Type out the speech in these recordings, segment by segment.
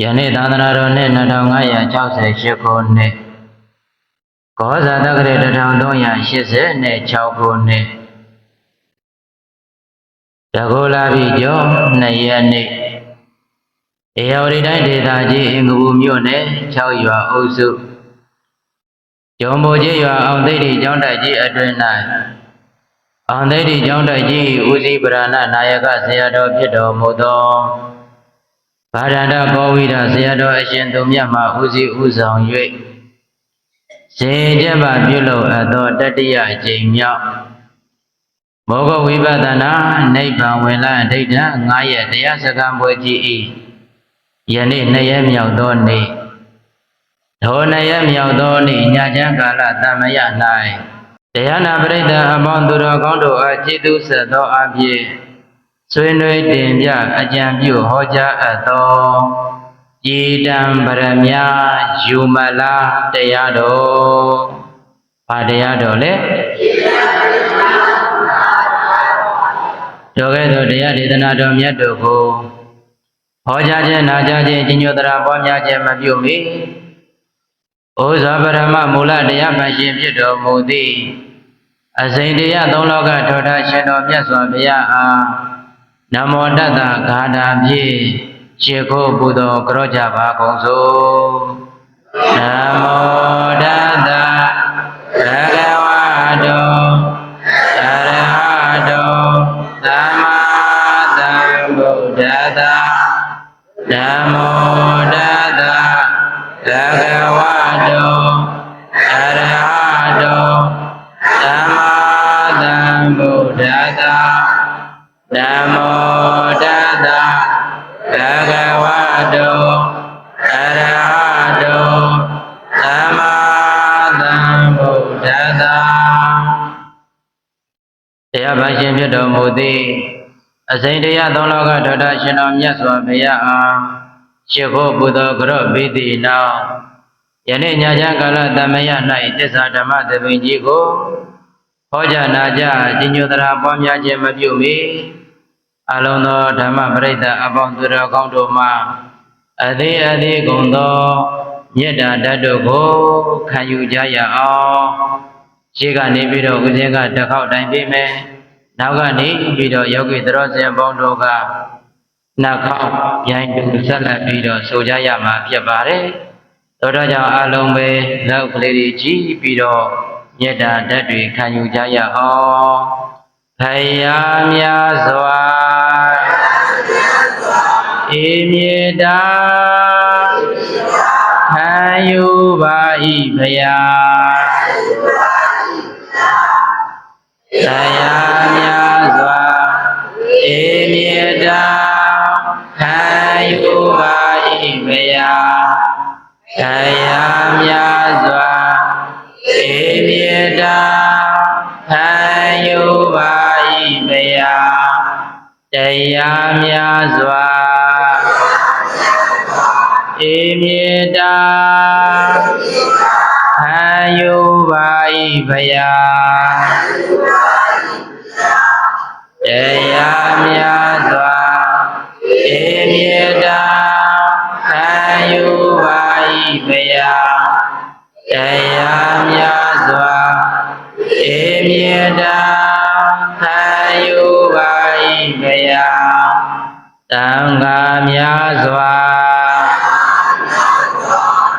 ယနေ့သာသနာတော်နှစ်2568ခုနှစ်ကောဇာတက္ကရာ1386ခုနှစ်တကူလာပြီကျော်2ရက်နေ့ဧရာဝတီတိုင်းဒေသကြီးအင်္ဂပူမြို့နယ်6ရွာအုပ်စုကျော်မိုးကြီးရွာအောင်သိတိကျောင်းတိုက်ကြီးအတွင်၌အောင်သိတိကျောင်းတိုက်ကြီးဦးစီးပရဏနာယကဆရာတော်ဖြစ်တော်မူသောဗာဒန္တဘောဝိဒဆရာတော်အရှင်သူမြတ်မှဦးစီးဦးဆောင်၍ရှင်ကျက်မှပြုလုပ်အပ်သောတတိယအကြိမ်မြောက်မောဂဝိပဿနာနိဗ္ဗာန်ဝင်လာဒိဋ္ဌ9ရက်တရားစခန်းပွဲကြီး၏ယနေ့2ရက်မြောက်သောနေ့ထို2ရက်မြောက်သောနေ့ညချမ်းကာလသမယ၌တရားနာပရိသတ်အပေါင်းသူတော်ကောင်းတို့အားကျေးဇူးဆက်သောအဖြစ်ဆွေးနွေးတင်ပြအကြံပြုဟောကြားအပ်သောကြည်တံပရမယူမလာတရားတော်ဘာတရားတော်လဲတော်ကဲ့သို့တရားဒေသနာတော်မြတ်တို့ကိုဟောကြားခြင်းနာကြားခြင်းကြီးညိုသရာပွားများခြင်းမပြုမီဩဇာပရမမူလတရားမှရှင်ဖြစ်တော်မူသည့်အစိမ့်တရားသုံးလောကထောထားရှင်တော်မြတ်စွာဘုရားအားနမောတတ္တဂါထာဖြင့်ရှေခိုးပူဇော်ကြောကြပါကုန်စို့နမောတတ္တဘဂဝတောအရဟတောသမ္မာသမ္ဗုဒ္ဓတ္တနမောတတ္တဘဂဝတောအရဟတောသမ္မာသမ္ဗုဒ္ဓတ္တနမောတတ္တဘဂဝတောအရဟတောသမ္မာသမ္ဗုဒ္ဓတ္တတရားဘာရှင်ဖြစ်တော်မူသည့်အစိမ့်တရားသုံးလောကထောထားရှင်တော်မြတ်စွာဘုရားအားရှေခိုးပူဇော်ကြောပြီးသည့်နောက်ယနေ့ညချမ်းကာလသမယ၌သစ္စာဓမ္မသဘင်ကြီးကိုဟောကြားနာကြားကြီးညိုသရာပွားများခြင်းမပြုမီအလုံးသောဓမ္မပရိသတ်အပေါင်းသူတော်ကောင်းတို့မှအသေးကုန်သောမေတ္တာဓာတ်တို့ကိုခံယူကြရအောင်ရှေ့ကနေပြီးတော့ဦးဇင်းကတစ်ခေါက်တိုင်ပေးမယ်နောက်ကနေပြီးတော့ယောဂီသရောဆင်ပေါင်းတို့ကနှစ်ခေါက်ပြိုင်တူဆက်လက်ပြီးတော့ဆိုကြရမှာဖြစ်ပါတယ်သောတာကြောင့်အလုံးပဲလောက်ကလေးတွေကြည်ပြီးတော့မေတ္တာဓာတ်တွေခံယူကြရအောင်ဖယားများစွာဧမြေတာခံယူပါ၏ဖယားဖယားများစွာဧမြေတာခံယူပါ၏ဖယားဖယားများစွာဧမြေတာခံယူပါ၏ဖယားတရားများစွာဧမြေတာခံယူပါ၏ဖယားတရားများစွာဧမြေတာခံယူပါ၏ဖယားတရားများစွာဧမြေတာခံယူပါ၏ဖယားသံဃာများစွာ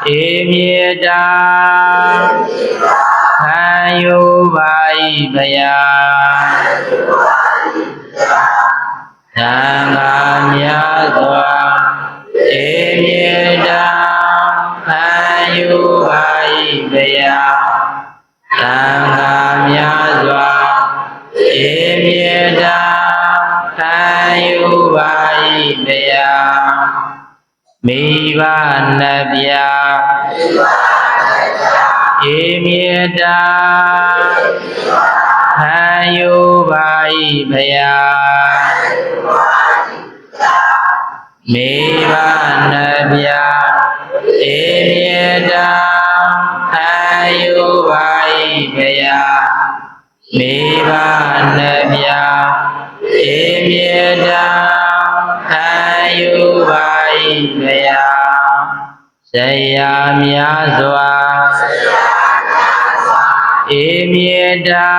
ဧမြေတာခံယူပါ၏ဖယားသံဃာများစွာဧမြေတာခံယူပါ၏ဖယားသံဃာများစွာဧမြေတာခံယူပါ၏ဖယားမိဘနှစ်ပြားဧမြေတာခံယူပါ၏ဖယားမိဘနှစ်ပြားဧမြေတာခံယူပါ၏ဖယားမိဘနှစ်ပြားဧမြေတာခံယူပါ၏ ဘယာဆရာများစွာဧမြေတာ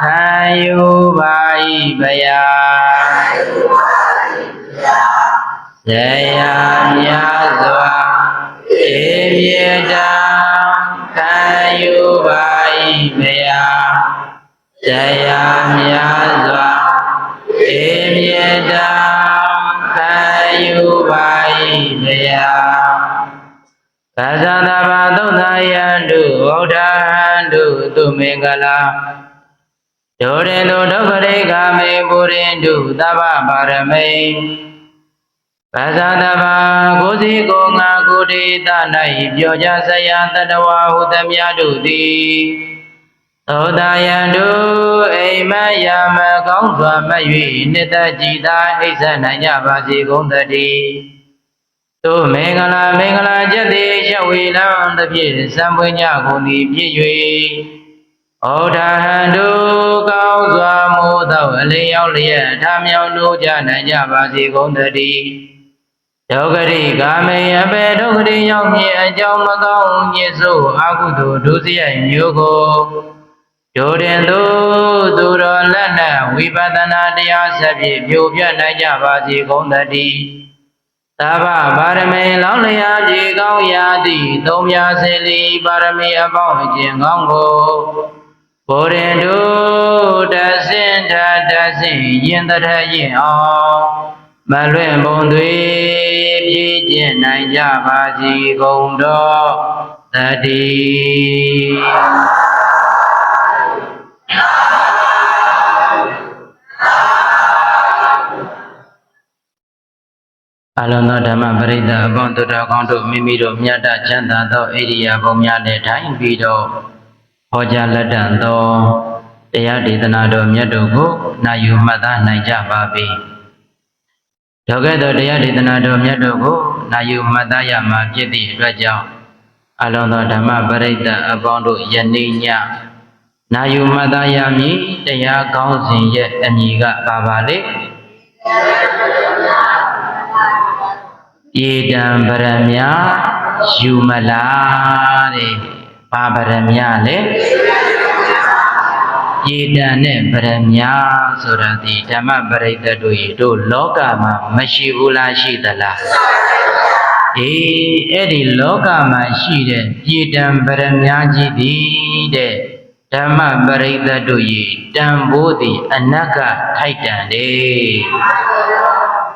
ခံယူပါ၏ဘယာဆရာများစွာဧမြေတာခံယူပါ၏ဘယာဆရာများစွာဧမြေတာခံယူပါ၏ဘယာသာသနာ့ဘာသုံးသာယံတုဗုဒ္ဓဟံတုသူမင်္ဂလာဒိုရင်တုဒုက္ခရိကာမေပုရိန္တုသဗ္ဗပါရမိသာသနာ့ဘာကိုစီကိုငါကိုဒေသ၌ပြောကြဆရာတတဝါဟုသမျှတို့သည်သောတာယံတုအိမ်မယမကောင်းစွာမ၍နိတ္တကြည်သာအိဆနိုင်ကြပါစေကုန်သတည်းသူမင်္ဂလာမင်္ဂလာကျက်သည်ရှဝေလံတပြည့်စံပွင့်ကြကုန်သည်ဖြစ်၍ဩဒါဟံတုကောင်းစွာမိုးသောအလင်းရောက်လျက်ထားမြောင်တို့ကြနိုင်ကြပါစေကုန်သတည်းဒုက္ခရိကာမေအဘေဒုက္ခရိရောက်မြင်အကြောင်းမကောင်းညစ်စို့အကုသိုလ်ဒုစရိုက်မျိုးကိုဒိုရင်သူတော်လက်နက်ဝိပဿနာတရားဆက်ဖြင့်ပြိုပြနိုင်ကြပါစေကုန်သတည်းသဗ္ဗပါရမေလောင်းလျာပြေကောင်းရာသည့်သုံးပြစေလီပါရမီအပေါင်းအကျင့်ကောင်းကိုဘုရင်တို့တဆင့်ထတဆင့်ရင်တရရင်အောင်မလွင့်ပုံသွေပြည့်ကျင့်နိုင်ကြပါစေကုန်တော်တည်းအလုံးသောဓမ္မပရိသတ်အပေါင်းတို့တော်ကောင်းတို့မိမိတို့မြတ်တချမ်းသာသောဣရိယာပုများနဲ့ထိုင်ပြီးတော့ဟောကြားလက်တန်သောတရားဒေသနာတော်မြတ်တို့ကိုနာယူမှတ်သားနိုင်ကြပါပြီ။ထိုကဲ့သို့တရားဒေသနာတော်မြတ်တို့ကိုနာယူမှတ်သားရမှာဖြစ်သည့်အတွက်ကြောင့်အလုံးသောဓမ္မပရိသတ်အပေါင်းတို့ယနေ့ညနာယူမှတ်သားရမည်တရားကောင်းစဉ်ရဲ့အမည်ကပါလေ။ပြေတံပရမယူမလားတဲ့ဘာပရမလဲပြေတံနဲ့ပရမဆိုတာဒီဓမ္မပရိသတ်တို့လောကမှာမရှိဘူးလားရှိသလားအဲ့ဒီလောကမှာရှိတဲ့ပြေတံပရမကြီးသည်တဲ့ဓမ္မပရိသတ်တို့၏တန်ဖိုးသည်အနက်ကထိုက်တန်တယ်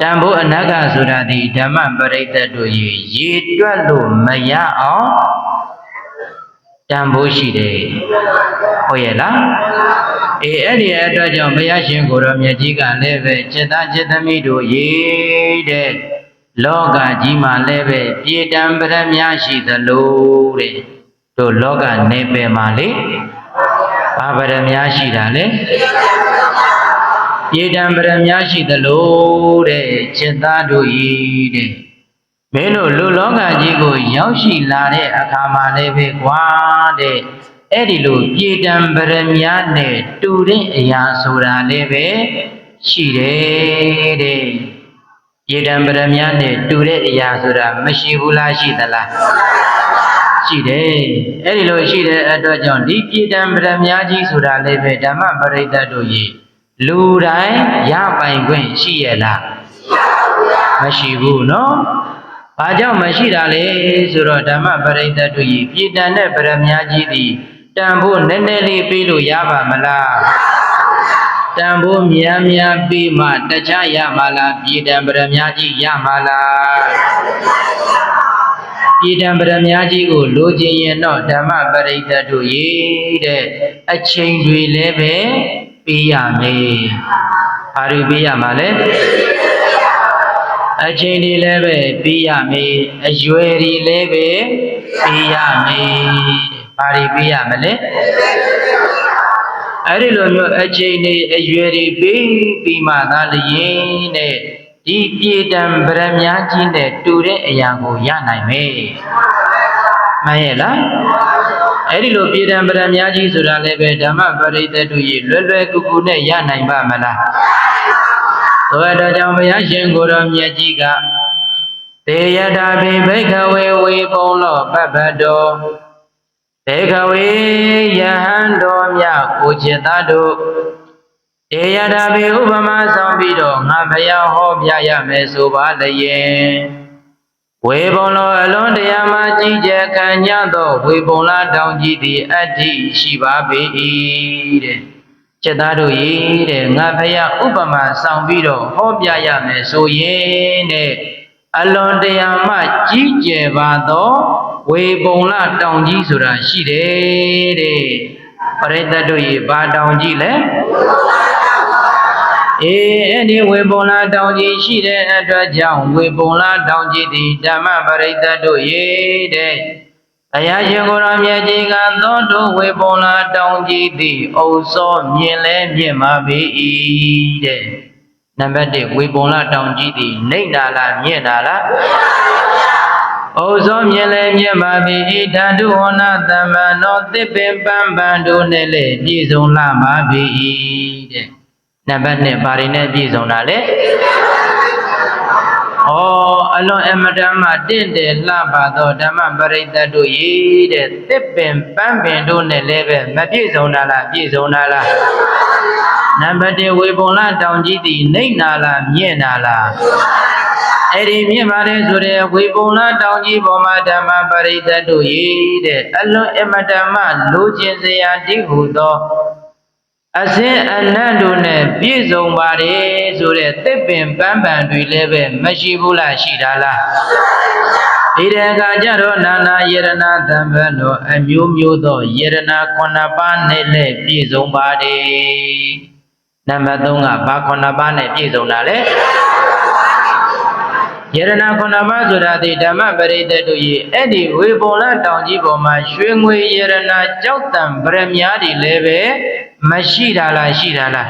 တန်ဖိုးအနက်ကဆိုတာဒီဓမ္မပရိသတ်တို့ရေတွက်လို့မရအောင်တန်ဖိုးရှိတယ်ဟုတ်ရဲ့လားအဲ့ဒီအတွက်ကြောင့်ဘုရားရှင်ကိုရောမြတ်ကြီးကလည်းပဲจิตသားจิตသမီးတို့ရေတဲ့လောကကြီးမှာလည်းပဲပြေတံပရမရှိသလိုတဲ့တို့လောကနေပယ်မှာလေဘာပရမရှိတာလဲပြေတံပရမရှိသလိုတဲ့จิตသားတို့ဤတဲ့မင်းတို့လူလောကကြီးကိုရောက်ရှိလာတဲ့အခါမှာလည်းပဲကွာတဲ့အဲ့ဒီလိုပြေတံပရမနဲ့တူတဲ့အရာဆိုတာလည်းပဲရှိတယ်တဲ့ပြေတံပရမနဲ့တူတဲ့အရာဆိုတာမရှိဘူးလားရှိသလားရှိတယ်အဲ့ဒီလိုရှိတဲ့အတွက်ကြောင့်ဒီပြေတံပရမကြီးဆိုတာလည်းပဲဓမ္မပရိသတ်တို့ဤလူတိုင်းရပိုင်ခွင့်ရှိရလားမရှိဘူးနော်ဘာကြောင့်မရှိတာလဲဆိုတော့ဓမ္မပရိသတ်တို့ဤပြည်တန်တဲ့ပရမကြီးသည်တန်ဖို့နည်းနည်းလေးပြီးလို့ရပါမလားတန်ဖို့များများပြီးမှတခြားရမှာလားပြည်တန်ပရမကြီးရမှာလားပြည်တံပရမကြီးကိုလိုချင်ရင်တော့ဓမ္မပရိသတ်တို့ရေတဲ့အချိန်တွေလည်းပဲပေးရမယ်။ဘာတွေပေးရမှာလဲ။အချိန်တွေလည်းပဲပေးရမယ်။အရွယ်တွေလည်းပဲပေးရမယ်။ဘာတွေပေးရမလဲ။အဲ့ဒီလိုမျိုးအချိန်တွေအရွယ်တွေပေးပြီးမှသာလျင်တဲ့ဒီပြေတံပရမကြီးနဲ့တူတဲ့အရာကိုရနိုင်မယ်။မှန်ရဲ့လား။အဲ့ဒီလိုပြေတံပရမကြီးဆိုတာလည်းပဲဓမ္မပရိသတ်တို့ရေလွယ်လွယ်ကူကူနဲ့ရနိုင်ပါမလား။ သောတော်ကြောင့်ဘုရားရှင်ကိုယ်တော်မြတ်ကြီးကတေယတာပိဘိခဝေဝေပုံလောပပ္ပတောဘေခဝေယဟန်တော်မြတ်ကိုจิตသားတို့တေယတာပိဥပမာဆောင်ပြီးတော့ငါဘုရားဟောပြရမယ်ဆိုပါလျင်ဝေပုံလောအလွန်တရားမှကြီးကျယ်ခံရသောဝေပုံလားတောင်ကြီးသည်အတ္တိရှိပါပေ၏တဲ့จิตသားတို့၏တဲ့ငါဘုရားဥပမာဆောင်ပြီးတော့ဟောပြရမယ်ဆိုရင်တဲ့အလွန်တရားမှကြီးကျယ်ပါသောဝေပုံလားတောင်ကြီးဆိုတာရှိတယ်တဲ့ပရိသတ်တို့၏ဘာတောင်ကြီးလဲအဲ့ဒီဝေပုံလားတောင်ကြီးရှိတဲ့အတွက်ကြောင့်ဝေပုံလားတောင်ကြီးသည်ဓမ္မပရိသတ်တို့၏တဲ့ဘုရားရှင်ကိုယ်တော်မြတ်ကြီးကသောတို့ဝေပုံလားတောင်ကြီးသည်အုပ်စောမြင်လဲမြင်ပါပေ၏တဲ့နံပါတ်1ဝေပုံလားတောင်ကြီးသည်နှိမ့်နာလားမြင့်နာလားအုပ်စောမြင်လဲမြင်ပါပေ၏ဓာတုဟောနာသမ္မနောသစ်ပင်ပန်းပန်းတို့နဲ့လေပြည့်စုံလာပါပေ၏တဲ့နံပါတ်2ဘာတွေနဲ့ပြည့်စုံတာလဲအလွန်အမတန်မှတင့်တယ်လှပါသောဓမ္မပရိသတ်တို့၏တဲ့သစ်ပင်ပန်းပင်တို့နဲ့လည်းပဲမပြည့်စုံတာလားပြည့်စုံတာလားနံပါတ်1ဝေပုံလားတောင်ကြီးသည်နှိမ့်နာလားမြင့်နာလားအဲ့ဒီမြင့်ပါတယ်ဆိုတဲ့ဝေပုံလားတောင်ကြီးပေါ်မှာဓမ္မပရိသတ်တို့၏တဲ့အလွန်အမတန်မှလိုချင်စရာတိဟုသောအစဉ်အနတ်တို့နဲ့ပြည့်စုံပါတယ်ဆိုတဲ့သစ်ပင်ပန်းပန်တွေလည်းပဲမရှိဘူးလားရှိတာလားဒီတဲ့အခါကျတော့နာနာယရဏသံဃာတော်အမျိုးမျိုးသောယရဏ9ပါးနဲ့လည်းပြည့်စုံပါတယ်နံပါတ်3ကဘာ9ပါးနဲ့ပြည့်စုံတာလဲယရဏ9ပါးဆိုတာဒီဓမ္မပရိသတ်တို့၏အဲ့ဒီဝေပုံလားတောင်ကြီးပေါ်မှာရွှေငွေယရဏကြောက်တံဗရမ ्या တွေလည်းပဲမရှိတာလားရှိတာလား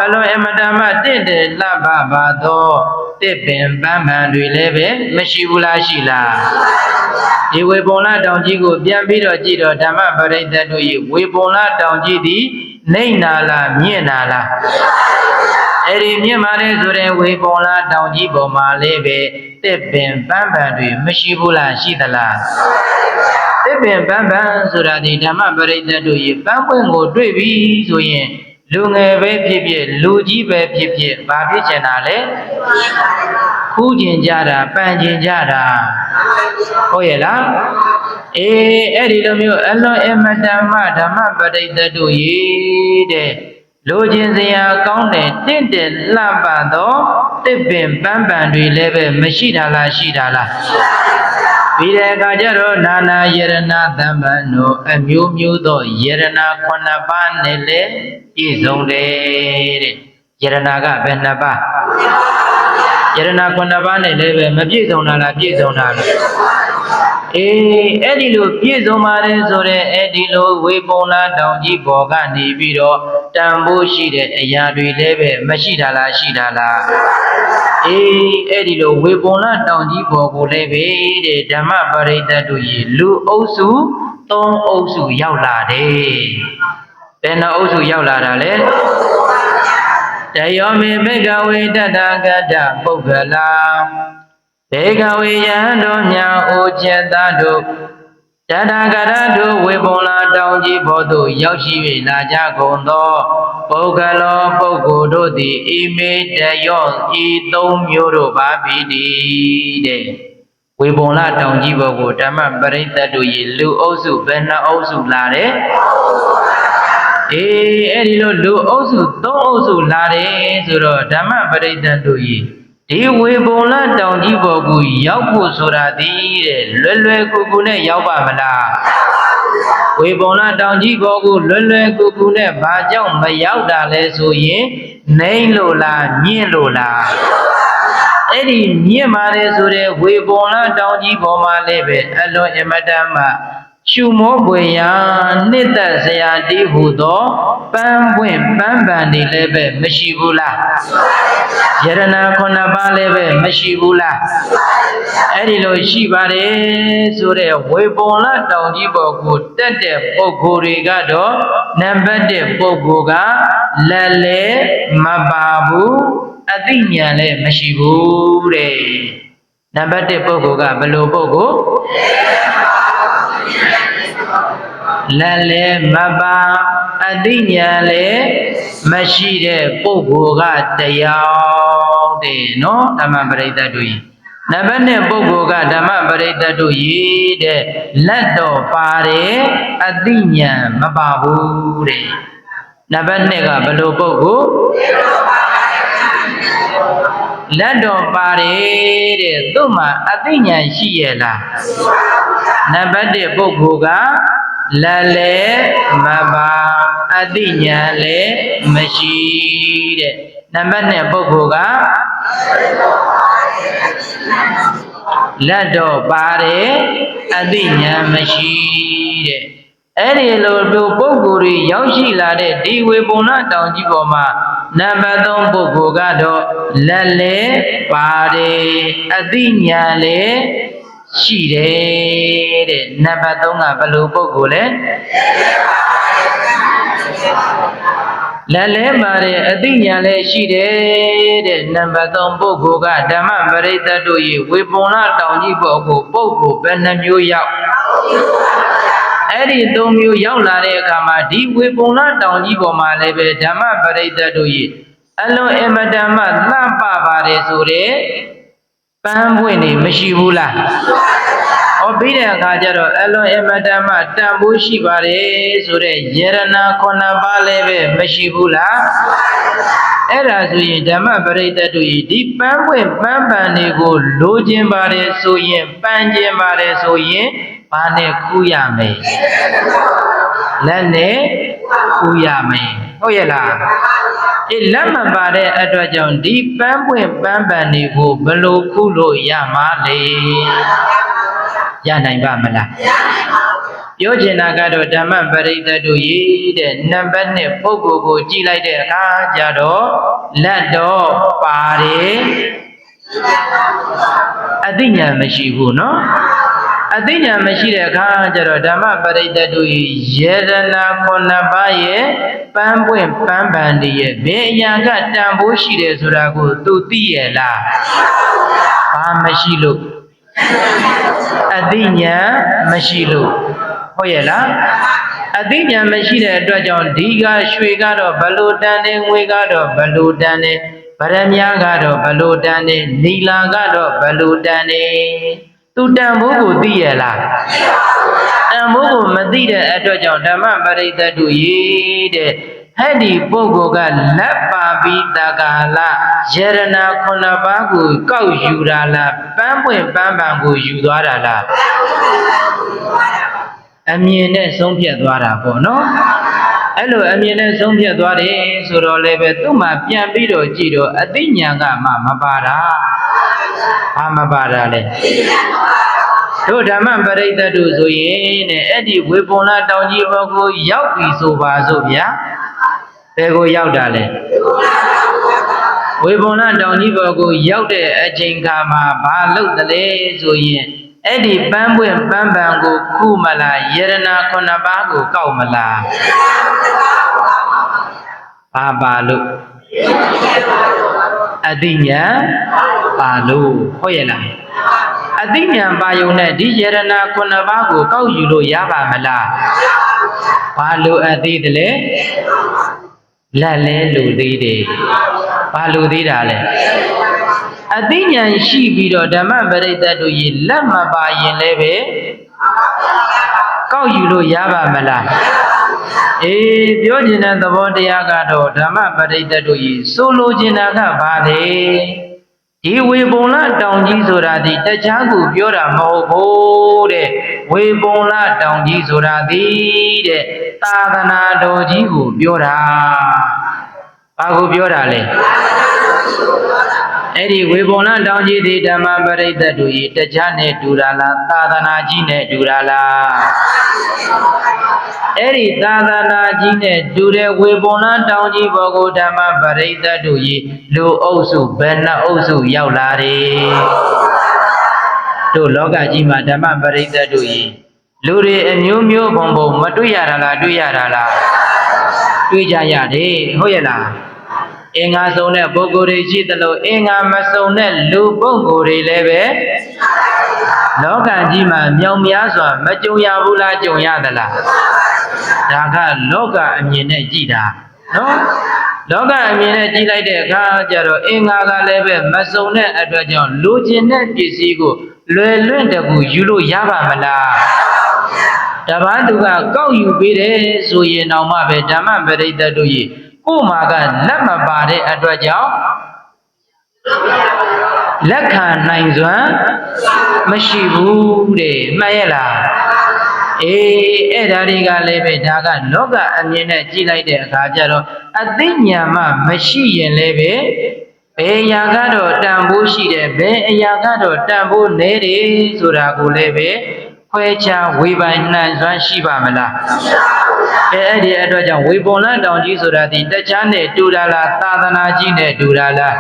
အလွန်အမတန်မှတင့်တယ်လှပပါသောတစ်ပင်ပန်းပန်တွေလည်းပဲမရှိဘူးလားရှိလားဒီဝေပုံလားတောင်ကြီးကိုပြန်ပြီးတော့ကြည့်တော့ဓမ္မပရိသတ်တို့၏ဝေပုံလားတောင်ကြီးသည်နှိမ့်နာလားမြင့်နာလားအဲ့ဒီမြင့်ပါတယ်ဆိုတဲ့ဝေပုံလားတောင်ကြီးပေါ်မှာလည်းပဲတစ်ပင်ပန်းပန်တွေမရှိဘူးလားရှိသလားတစ်ပင်ပန်းပန်းဆိုတာဒီဓမ္မပရိသတ်တို့၏ပန်းပွင့်ကိုတွေ့ပြီဆိုရင်လူငယ်ပဲဖြစ်ဖြစ်လူကြီးပဲဖြစ်ဖြစ်ဘာဖြစ်ချင်တာလဲခူးကျင်ကြတာပန်ကျင်ကြတာဟုတ်ရဲ့လားအဲ့ဒီလိုမျိုးအလွန်အမတန်မှဓမ္မပရိသတ်တို့၏တဲ့လိုချင်စရာကောင်းတဲ့တင့်တယ်လှပသောတစ်ပင်ပန်းပန်တွေလည်းပဲမရှိတာလားရှိတာလားပြီးတဲ့အခါကျတော့နာနာယရဏသမ္ပန်တို့အမျိုးမျိုးသောယရဏ9ပါးနဲ့လည်းပြည့်စုံတယ်တဲ့ယရဏကဘယ်နှပါးယရဏ9ပါးနဲ့လည်းပဲမပြည့်စုံတာလားပြည့်စုံတာလားအဲ့ဒီလိုပြည့်စုံပါတယ်ဆိုတဲ့အဲ့ဒီလိုဝေပုံလားတောင်ကြီးပေါ်ကနေပြီးတော့တန်ဖိုးရှိတဲ့အရာတွေလည်းပဲမရှိတာလားရှိတာလားအဲ့ဒီလိုဝေပုံလားတောင်ကြီးပေါ်ကိုလည်းပဲတဲ့ဓမ္မပရိသတ်တို့ကြီးလူအုပ်စု3အုပ်စုရောက်လာတယ်ဘယ်နှအုပ်စုရောက်လာတာလဲတယောမေဘေကဝေတတကတပုဂ္ဂလာဘေကဝေယံတို့မြာအိုချက်သားတို့တတကရတို့ဝေပုံလားတောင်ကြီးဘောသို့ရောက်ရှိ၍လာကြကုန်သောပုဂ္ဂလောပုဂ္ဂိုလ်တို့သည်ဣမေတယောဤ3မျိုးတို့ပါပြီတဲ့ဝေပုံလားတောင်ကြီးဘောကိုဓမ္မပရိသတ်တို့၏လူအုပ်စုဘယ်နှအုပ်စုလာတယ်အဲ့ဒီလိုလူအုပ်စု3အုပ်စုလာတယ်ဆိုတော့ဓမ္မပရိသတ်တို့၏ဒီဝေပုံလားတောင်ကြီးပေါ်ကိုရောက်ဖို့ဆိုတာဒီတဲ့လွယ်လွယ်ကူကူနဲ့ရောက်ပါမလားဝေပုံလားတောင်ကြီးပေါ်ကိုလွယ်လွယ်ကူကူနဲ့ဘာကြောင့်မရောက်တာလဲဆိုရင်နှိမ့်လို့လားမြင့်လို့လားအဲ့ဒီမြင့်ပါတယ်ဆိုတဲ့ဝေပုံလားတောင်ကြီးပေါ်မှာလည်းပဲအလွန်အမတန်မှရှုမောပွေရာနှစ်သက်စရာတည်းဟုသောပန်းပွင့်ပန်းပန်တွေလည်းပဲမရှိဘူးလားယရဏ9ပါးလည်းပဲမရှိဘူးလားအဲ့ဒီလိုရှိပါတယ်ဆိုတဲ့ဝေပုံလားတောင်ကြီးပေါ်ကိုတက်တဲ့ပုဂ္ဂိုလ်တွေကတော့နံပါတ်1ပုဂ္ဂိုလ်က လက်လည်းမပါဘူးအသိဉာဏ်လည်းမရှိဘူးတဲ့နံပါတ်1ပုဂ္ဂိုလ်ကဘယ်လိုပုဂ္ဂိုလ်လက်လည်းမပါအသိဉာဏ်လည်းမရှိတဲ့ပုဂ္ဂိုလ်ကတရားတဲ့နော်ဓမ္မပရိသတ်တို့နံပါတ်1ပုဂ္ဂိုလ်ကဓမ္မပရိသတ်တို့ရေးတဲ့လက်တော်ပါတယ်အသိဉာဏ်မပါဘူးတဲ့နံပါတ်2ကဘယ်လိုပုဂ္ဂိုလ်လက်တော်ပါတယ်တဲ့သူ့မှာအသိဉာဏ်ရှိရဲ့လားနံပါတ်1ပုဂ္ဂိုလ်ကလက်လည်းမပါအသိဉာဏ်လည်းမရှိတဲ့နံပါတ်2ပုဂ္ဂိုလ်ကလက်တော်ပါတယ်အသိဉာဏ်မရှိတဲ့အဲ့ဒီလိုပုဂ္ဂိုလ်တွေရောက်ရှိလာတဲ့ဒီဝေပုံနာတောင်ကြီးပေါ်မှာနံပါတ်3ပုဂ္ဂိုလ်ကတော့လက်လည်းပါတယ်အသိဉာဏ်လည်းရှိတယ်တဲ့နံပါတ်3ကဘယ်လိုပုဂ္ဂိုလ်လဲလက်လည်းပါတယ်အသိဉာဏ်လည်းရှိတယ်တဲ့နံပါတ်3ပုဂ္ဂိုလ်ကဓမ္မပရိသတ်တို့၏ဝေပုံနာတောင်ကြီးပေါ်ကိုပုဂ္ဂိုလ်ဘယ်နှမျိုးရောက်အဲ့ဒီ3မျိုးရောက်လာတဲ့အခါမှာဒီဝေပုံနာတောင်ကြီးပေါ်မှာလည်းပဲဓမ္မပရိသတ်တို့၏အလွန်အမတန်မှလှပပါတယ်ဆိုတဲ့ပန်းပွင့်နေမရှိဘူးလားဟောပြီးတဲ့အခါကျတော့အလွန်အမတန်မှတန်ဖိုးရှိပါတယ်ဆိုတဲ့ယရဏ9ပါးလည်းပဲမရှိဘူးလားအဲ့ဒါဆိုရင်ဓမ္မပရိသတ်တို့ဤဒီပန်းပွင့်ပန်းပန်တွေကိုလိုချင်ပါတယ်ဆိုရင်ပန်းကျင်ပါတယ်ဆိုရင်ဘာနဲ့ခူးရမယ်လက်နဲ့ခူးရမယ်ဟုတ်ရဲ့လားဒီလက်မပါတဲ့အတွက်ကြောင့်ဒီပန်းပွင့်ပန်းပန်တွေကိုဘယ်လိုခူးလို့ရမှာလဲရနိုင်ပါမလားပြောချင်တာကတော့ဓမ္မပရိသတ်တို့ရေးတဲ့နံပါတ်1ပုဂ္ဂိုလ်ကိုကြည့်လိုက်တဲ့အခါကျတော့လက်တော့ပါတယ်အသိဉာဏ်မရှိဘူးနော်အသိဉာဏ်မရှိတဲ့အခါကျတော့ဓမ္မပရိသတ်တို့ယေရဏ9ပါးရဲ့ပန်းပွင့်ပန်းပန်တွေရဲ့ဘယ်အရာကတန်ဖိုးရှိတယ်ဆိုတာကိုသူသိရဲ့လားဘာမရှိလို့အသိဉာဏ်မရှိလို့ဟုတ်ရဲ့လားအသိဉာဏ်မရှိတဲ့အတွက်ကြောင့်ဒီကရွှေကတော့ဘလို့တန်တယ်ငွေကတော့ဘလို့တန်တယ်ဗရမ ्या ကတော့ဘလို့တန်တယ်နီလာကတော့ဘလို့တန်တယ်သူတန်ဖိုးကိုသိရဲ့လားတန်ဖိုးကိုမသိတဲ့အတွက်ကြောင့်ဓမ္မပရိသတ်တို့ရေးတဲ့ဟဲ့ဒီပုဂ္ဂိုလ်ကလက်ပါပြီးတကာလယရဏ9ပါးကိုကောက်ယူတာလားပန်းပွင့်ပန်းပန်ကိုယူသွားတာလားအမြင်နဲ့ဆုံးဖြတ်သွားတာပေါ့နော်အဲ့လိုအမြင်နဲ့ဆုံးဖြတ်သွားတယ်ဆိုတော့လည်းပဲသူ့မှာပြန်ပြီးတော့ကြည့်တော့အသိဉာဏ်ကမှမပါတာဘာမပါတာလဲတို့ဓမ္မပရိသတ်တို့ဆိုရင်တဲ့အဲ့ဒီဝေပုံနာတောင်ကြီးဘောကိုရောက်ပြီဆိုပါစို့ဗျာဘယ်ကိုရောက်တာလဲဝေပုံနာတောင်ကြီးဘောကိုရောက်တဲ့အချိန်ခါမှာဘာလုပ်တယ်လဲဆိုရင်အဲ့ဒီပန်းပွင့်ပန်းပန်ကိုခုမလားယရဏ9ပါးကိုကောက်မလားဘာပါလို့အသိဉာဏ်ပါလို့ဟုတ်ရဲ့လားအသိဉာဏ်ပါယုံနဲ့ဒီယရဏ9ပါးကိုကောက်ယူလို့ရပါမလားဘာလို့အသိတယ်လဲလက်လဲလူသေးတယ်ဘာလို့သေးတာလဲအသိဉာဏ်ရှိပြီးတော့ဓမ္မပရိသတ်တို့ရေလက်မပါရင်လည်းပဲကောက်ယူလို့ရပါမလားအေးပြောချင်တဲ့သဘောတရားကတော့ဓမ္မပရိသတ်တို့ရေဆိုလိုချင်တာကဘာလဲဒီဝေပုံလတောင်ကြီးဆိုတာဒီတခြားကိုပြောတာမဟုတ်ဘူးတဲ့ဝေပုံလတောင်ကြီးဆိုတာဒီတဲ့သာသနာတော်ကြီးကိုပြောတာဘာကိုပြောတာလဲအဲ့ဒီဝေပုံလတောင်ကြီးဒီဓမ္မပရိသတ်တို့ဤတခြားနဲ့တူတာလားသာသနာကြီးနဲ့တူတာလားအဲ့ဒီသာသနာကြီးနဲ့တူတဲ့ဝေပုံလတောင်ကြီးဘောကိုဓမ္မပရိသတ်တို့ဤလူအုပ်စုဘယ်နှအုပ်စုရောက်လာတယ်တို့လောကကြီးမှာဓမ္မပရိသတ်တို့ဤလူတွေအမျိုးမျိုးဘုံဘုံမတွေ့ရတာလားတွေ့ရတာလား တွေ့ကြရတယ်ဟုတ်ရဲ့လားအင်္ဂါစုံတဲ့ပုဂ္ဂိုလ်တွေရှိသလိုအင်္ဂါမစုံတဲ့လူပုဂ္ဂိုလ်တွေလည်းပဲလောကကြီးမှာမြောင်များစွာမကြုံရဘူးလားကြုံရသလားဒါကလောကအမြင်နဲ့ကြည့်တာနော်လောကအမြင်နဲ့ကြည့်လိုက်တဲ့အခါကျတော့အင်္ဂါကလည်းပဲမစုံတဲ့အတွက်ကြောင့်လူကျင်တဲ့ပစ္စည်းကိုလွယ်လွင့်တကူယူလို့ရပါမလားတပန်းသူကကောက်ယူပေးတယ်ဆိုရင်တော့မှပဲဓမ္မပရိသတ်တို့ကြီးကိုယ်မှာကလက်မပါတဲ့အတွက်ကြောင့်လက်ခံနိုင်စွမ်းမရှိဘူးတဲ့မှန်ရဲ့လားအေးအဲ့ဒါတွေကလည်းပဲဒါကလောကအမြင်နဲ့ကြည့်လိုက်တဲ့အခါကျတော့အသိဉာဏ်မှမရှိရင်လည်းပဲဘယ်အရာကတော့တန်ဖိုးရှိတယ်ဘယ်အရာကတော့တန်ဖိုးနည်းတယ်ဆိုတာကိုလည်းပဲခွဲခြားဝေဖန်နှံစွမ်းရှိပါမလားအဲ့ဒီအတွက်ကြောင့်ဝေပုံလန်းတောင်ကြီးဆိုတာဒီတခြားနဲ့တူတာလားသာသနာကြီးနဲ့တူတာလား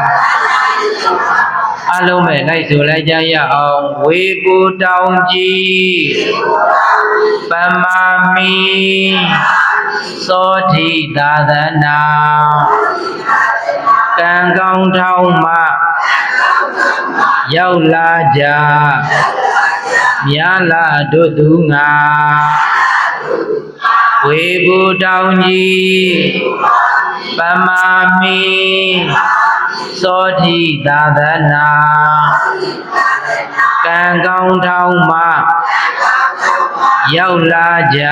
အလုံးမဲ့လိုက်ဆိုလိုက်ကြရအောင်ဝေပူတောင်ကြီးပမာမီသောတိသာသနာကံကောင်းထောင်းမှရောက်လာကြမြာလာတို့သူငါဝေဘူတောင်ကြီးပမာမီသောတိသာသနာကံကောင်းထောင်းမှရောက်လာကြ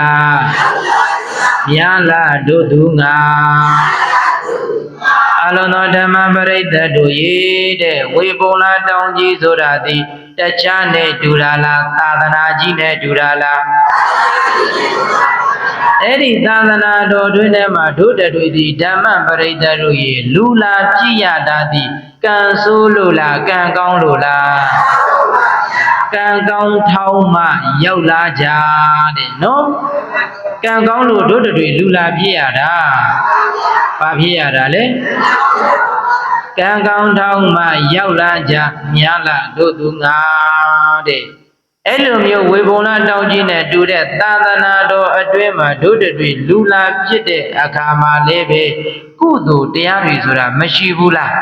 မြာလာတို့သူငါအလုံးသောဓမ္မပရိသတ်တို့ရေတဲ့ဝေပုံလာတောင်ကြီးဆိုတာဒီတခြားနဲ့တူတာလားသာသနာကြီးနဲ့တူတာလားအဲ့ဒီသာသနာတော်တွင်ထဲမှာတို့တတွေဒီဓမ္မပရိသတ်တို့ရေလူလာပြည့်ရတာဒီကံဆိုးလို့လားကံကောင်းလို့လားကံကောင်းထောင်းမှရောက်လာကြတဲ့နော်ကံကောင်းလို့တို့တွေလူလာပြည့်ရတာဘာပြည့်ရတာလဲကံကောင်းထောင်းမှရောက်လာကြမြားလာတို့သူငါတဲ့အဲ့လိုမျိုးဝေဘုံလာတောင်ကြီးနဲ့တူတဲ့သာသနာတော်အတွင်းမှာတို့တွေလူလာဖြစ်တဲ့အခါမှာလည်းပဲကုသိုလ်တရားတွေဆိုတာမရှိဘူးလား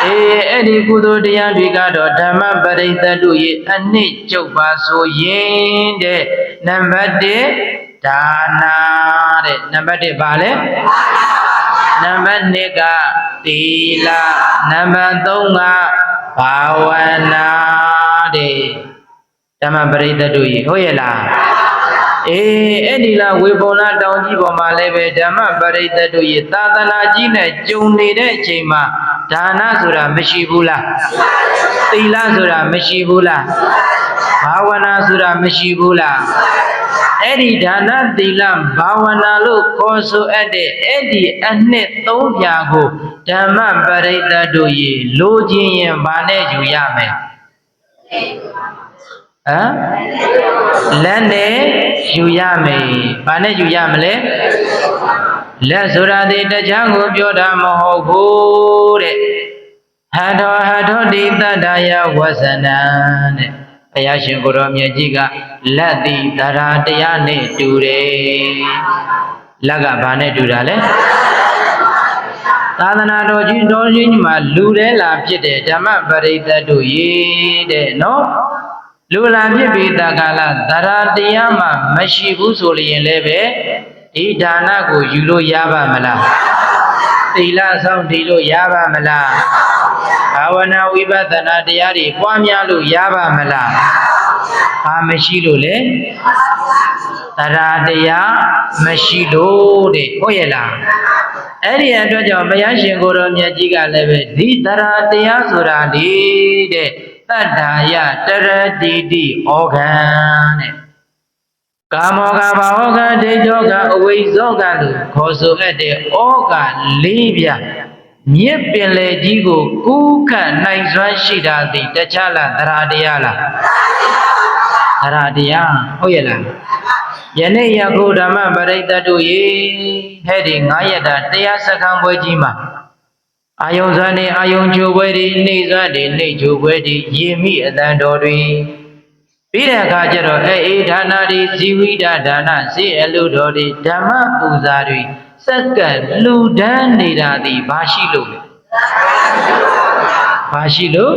အေးအဲ့ဒီကုသိုလ်တရားတွေကတော့ဓမ္မပရိသတ်တို့ရဲ့အနှစ်ချုပ်ပါဆိုရင်တဲ့နံပါတ်1ဒါနာတဲ့နံပါတ်1ပါလဲနံပါတ်2ကသီလနံပါတ်3ကဘာဝနာတဲ့ဓမ္မပရိသတ်တို့ရေဟုတ်ရဲ့လားအေးအဲ့ဒီလားဝေပုံလာတောင်ကြီးပေါ်မှာလည်းပဲဓမ္မပရိသတ်တို့ရေသာသနာကြီးနဲ့ကြုံနေတဲ့အချိန်မှာဒါနဆိုတာမရှိဘူးလားသီလဆိုတာမရှိဘူးလားဘာဝနာဆိုတာမရှိဘူးလားအဲ့ဒီဒါနသီလဘာဝနာလို့ခေါ်ဆိုအပ်တဲ့အဲ့ဒီအနှစ်3ဖြာကိုဓမ္မပရိသတ်တို့ရေလိုချင်ရင်ဗာနဲ့ယူရမယ်ဟမ်လက်နဲ့ယူရမယ်ဗာနဲ့ယူရမလဲလက်ဆိုတာဒီတရားကိုပြောတာမဟုတ်ဘူးတဲ့ဟထောတိတတ္တယဝဇနံတဲ့ဘုရားရှင်ကိုရောမြတ်ကြီးကလက်သည်တရားတရားနဲ့တူတယ်လက်ကဘာနဲ့တူတာလဲသာသနာတော်ကြီးတော်ကြီးမှာလူတဲလာဖြစ်တဲ့ဓမ္မပရိသတ်တို့ရေတဲ့နော်လူလာဖြစ်ပြီးတက္ကလာတရားတရားမှမရှိဘူးဆိုရင်လည်းပဲဒီဒါနကိုယူလို့ရပါမလားသီလဆောင်တည်လို့ရပါမလားဘာဝနာဝိပဿနာတရားတွေပွားများလို့ရပါမလားဘာမရှိလို့လဲတရားတရားမရှိလို့တဲ့ဟုတ်ရဲ့လားအဲ့ဒီအတွက်ကြောင့်ဘုရားရှင်ကိုယ်တော်မြတ်ကြီးကလည်းပဲဒီတရားတရားဆိုတာဒီတဲ့တတ္ထာယတရတိတိဩဃံတဲ့ကာမောကဘာဩဃဒိဋ္ဌောကအဝိဇ္ဇောကလို့ခေါ်ဆိုအပ်တဲ့ဩဃ၄ပြားမြစ်ပင်လေကြီးကိုကူးခတ်နိုင်စွမ်းရှိတာသည်တခြားလားတရားတရားလားတရားတရားဟုတ်ရဲ့လားယနေ့ယခုဓမ္မပရိသတ်တို့ရေဟဲ့ဒီ9ရက်တာတရားစခန်းပွဲကြီးမှာအာယုံစွမ်းနေအာယုံချိုပွဲတွေနှိမ့်စွမ်းနေနှိမ့်ချိုပွဲတွေရည်မိအတန်တော်တွေပြီးတဲ့အခါကျတော့အေးဒါနာတွေဇီဝိဒဒါနစေအလူတော်တွေဓမ္မပူဇာတွေစ second လူဒန်းနေတာဒီဘာရှိလို့လဲဘာရှိလို့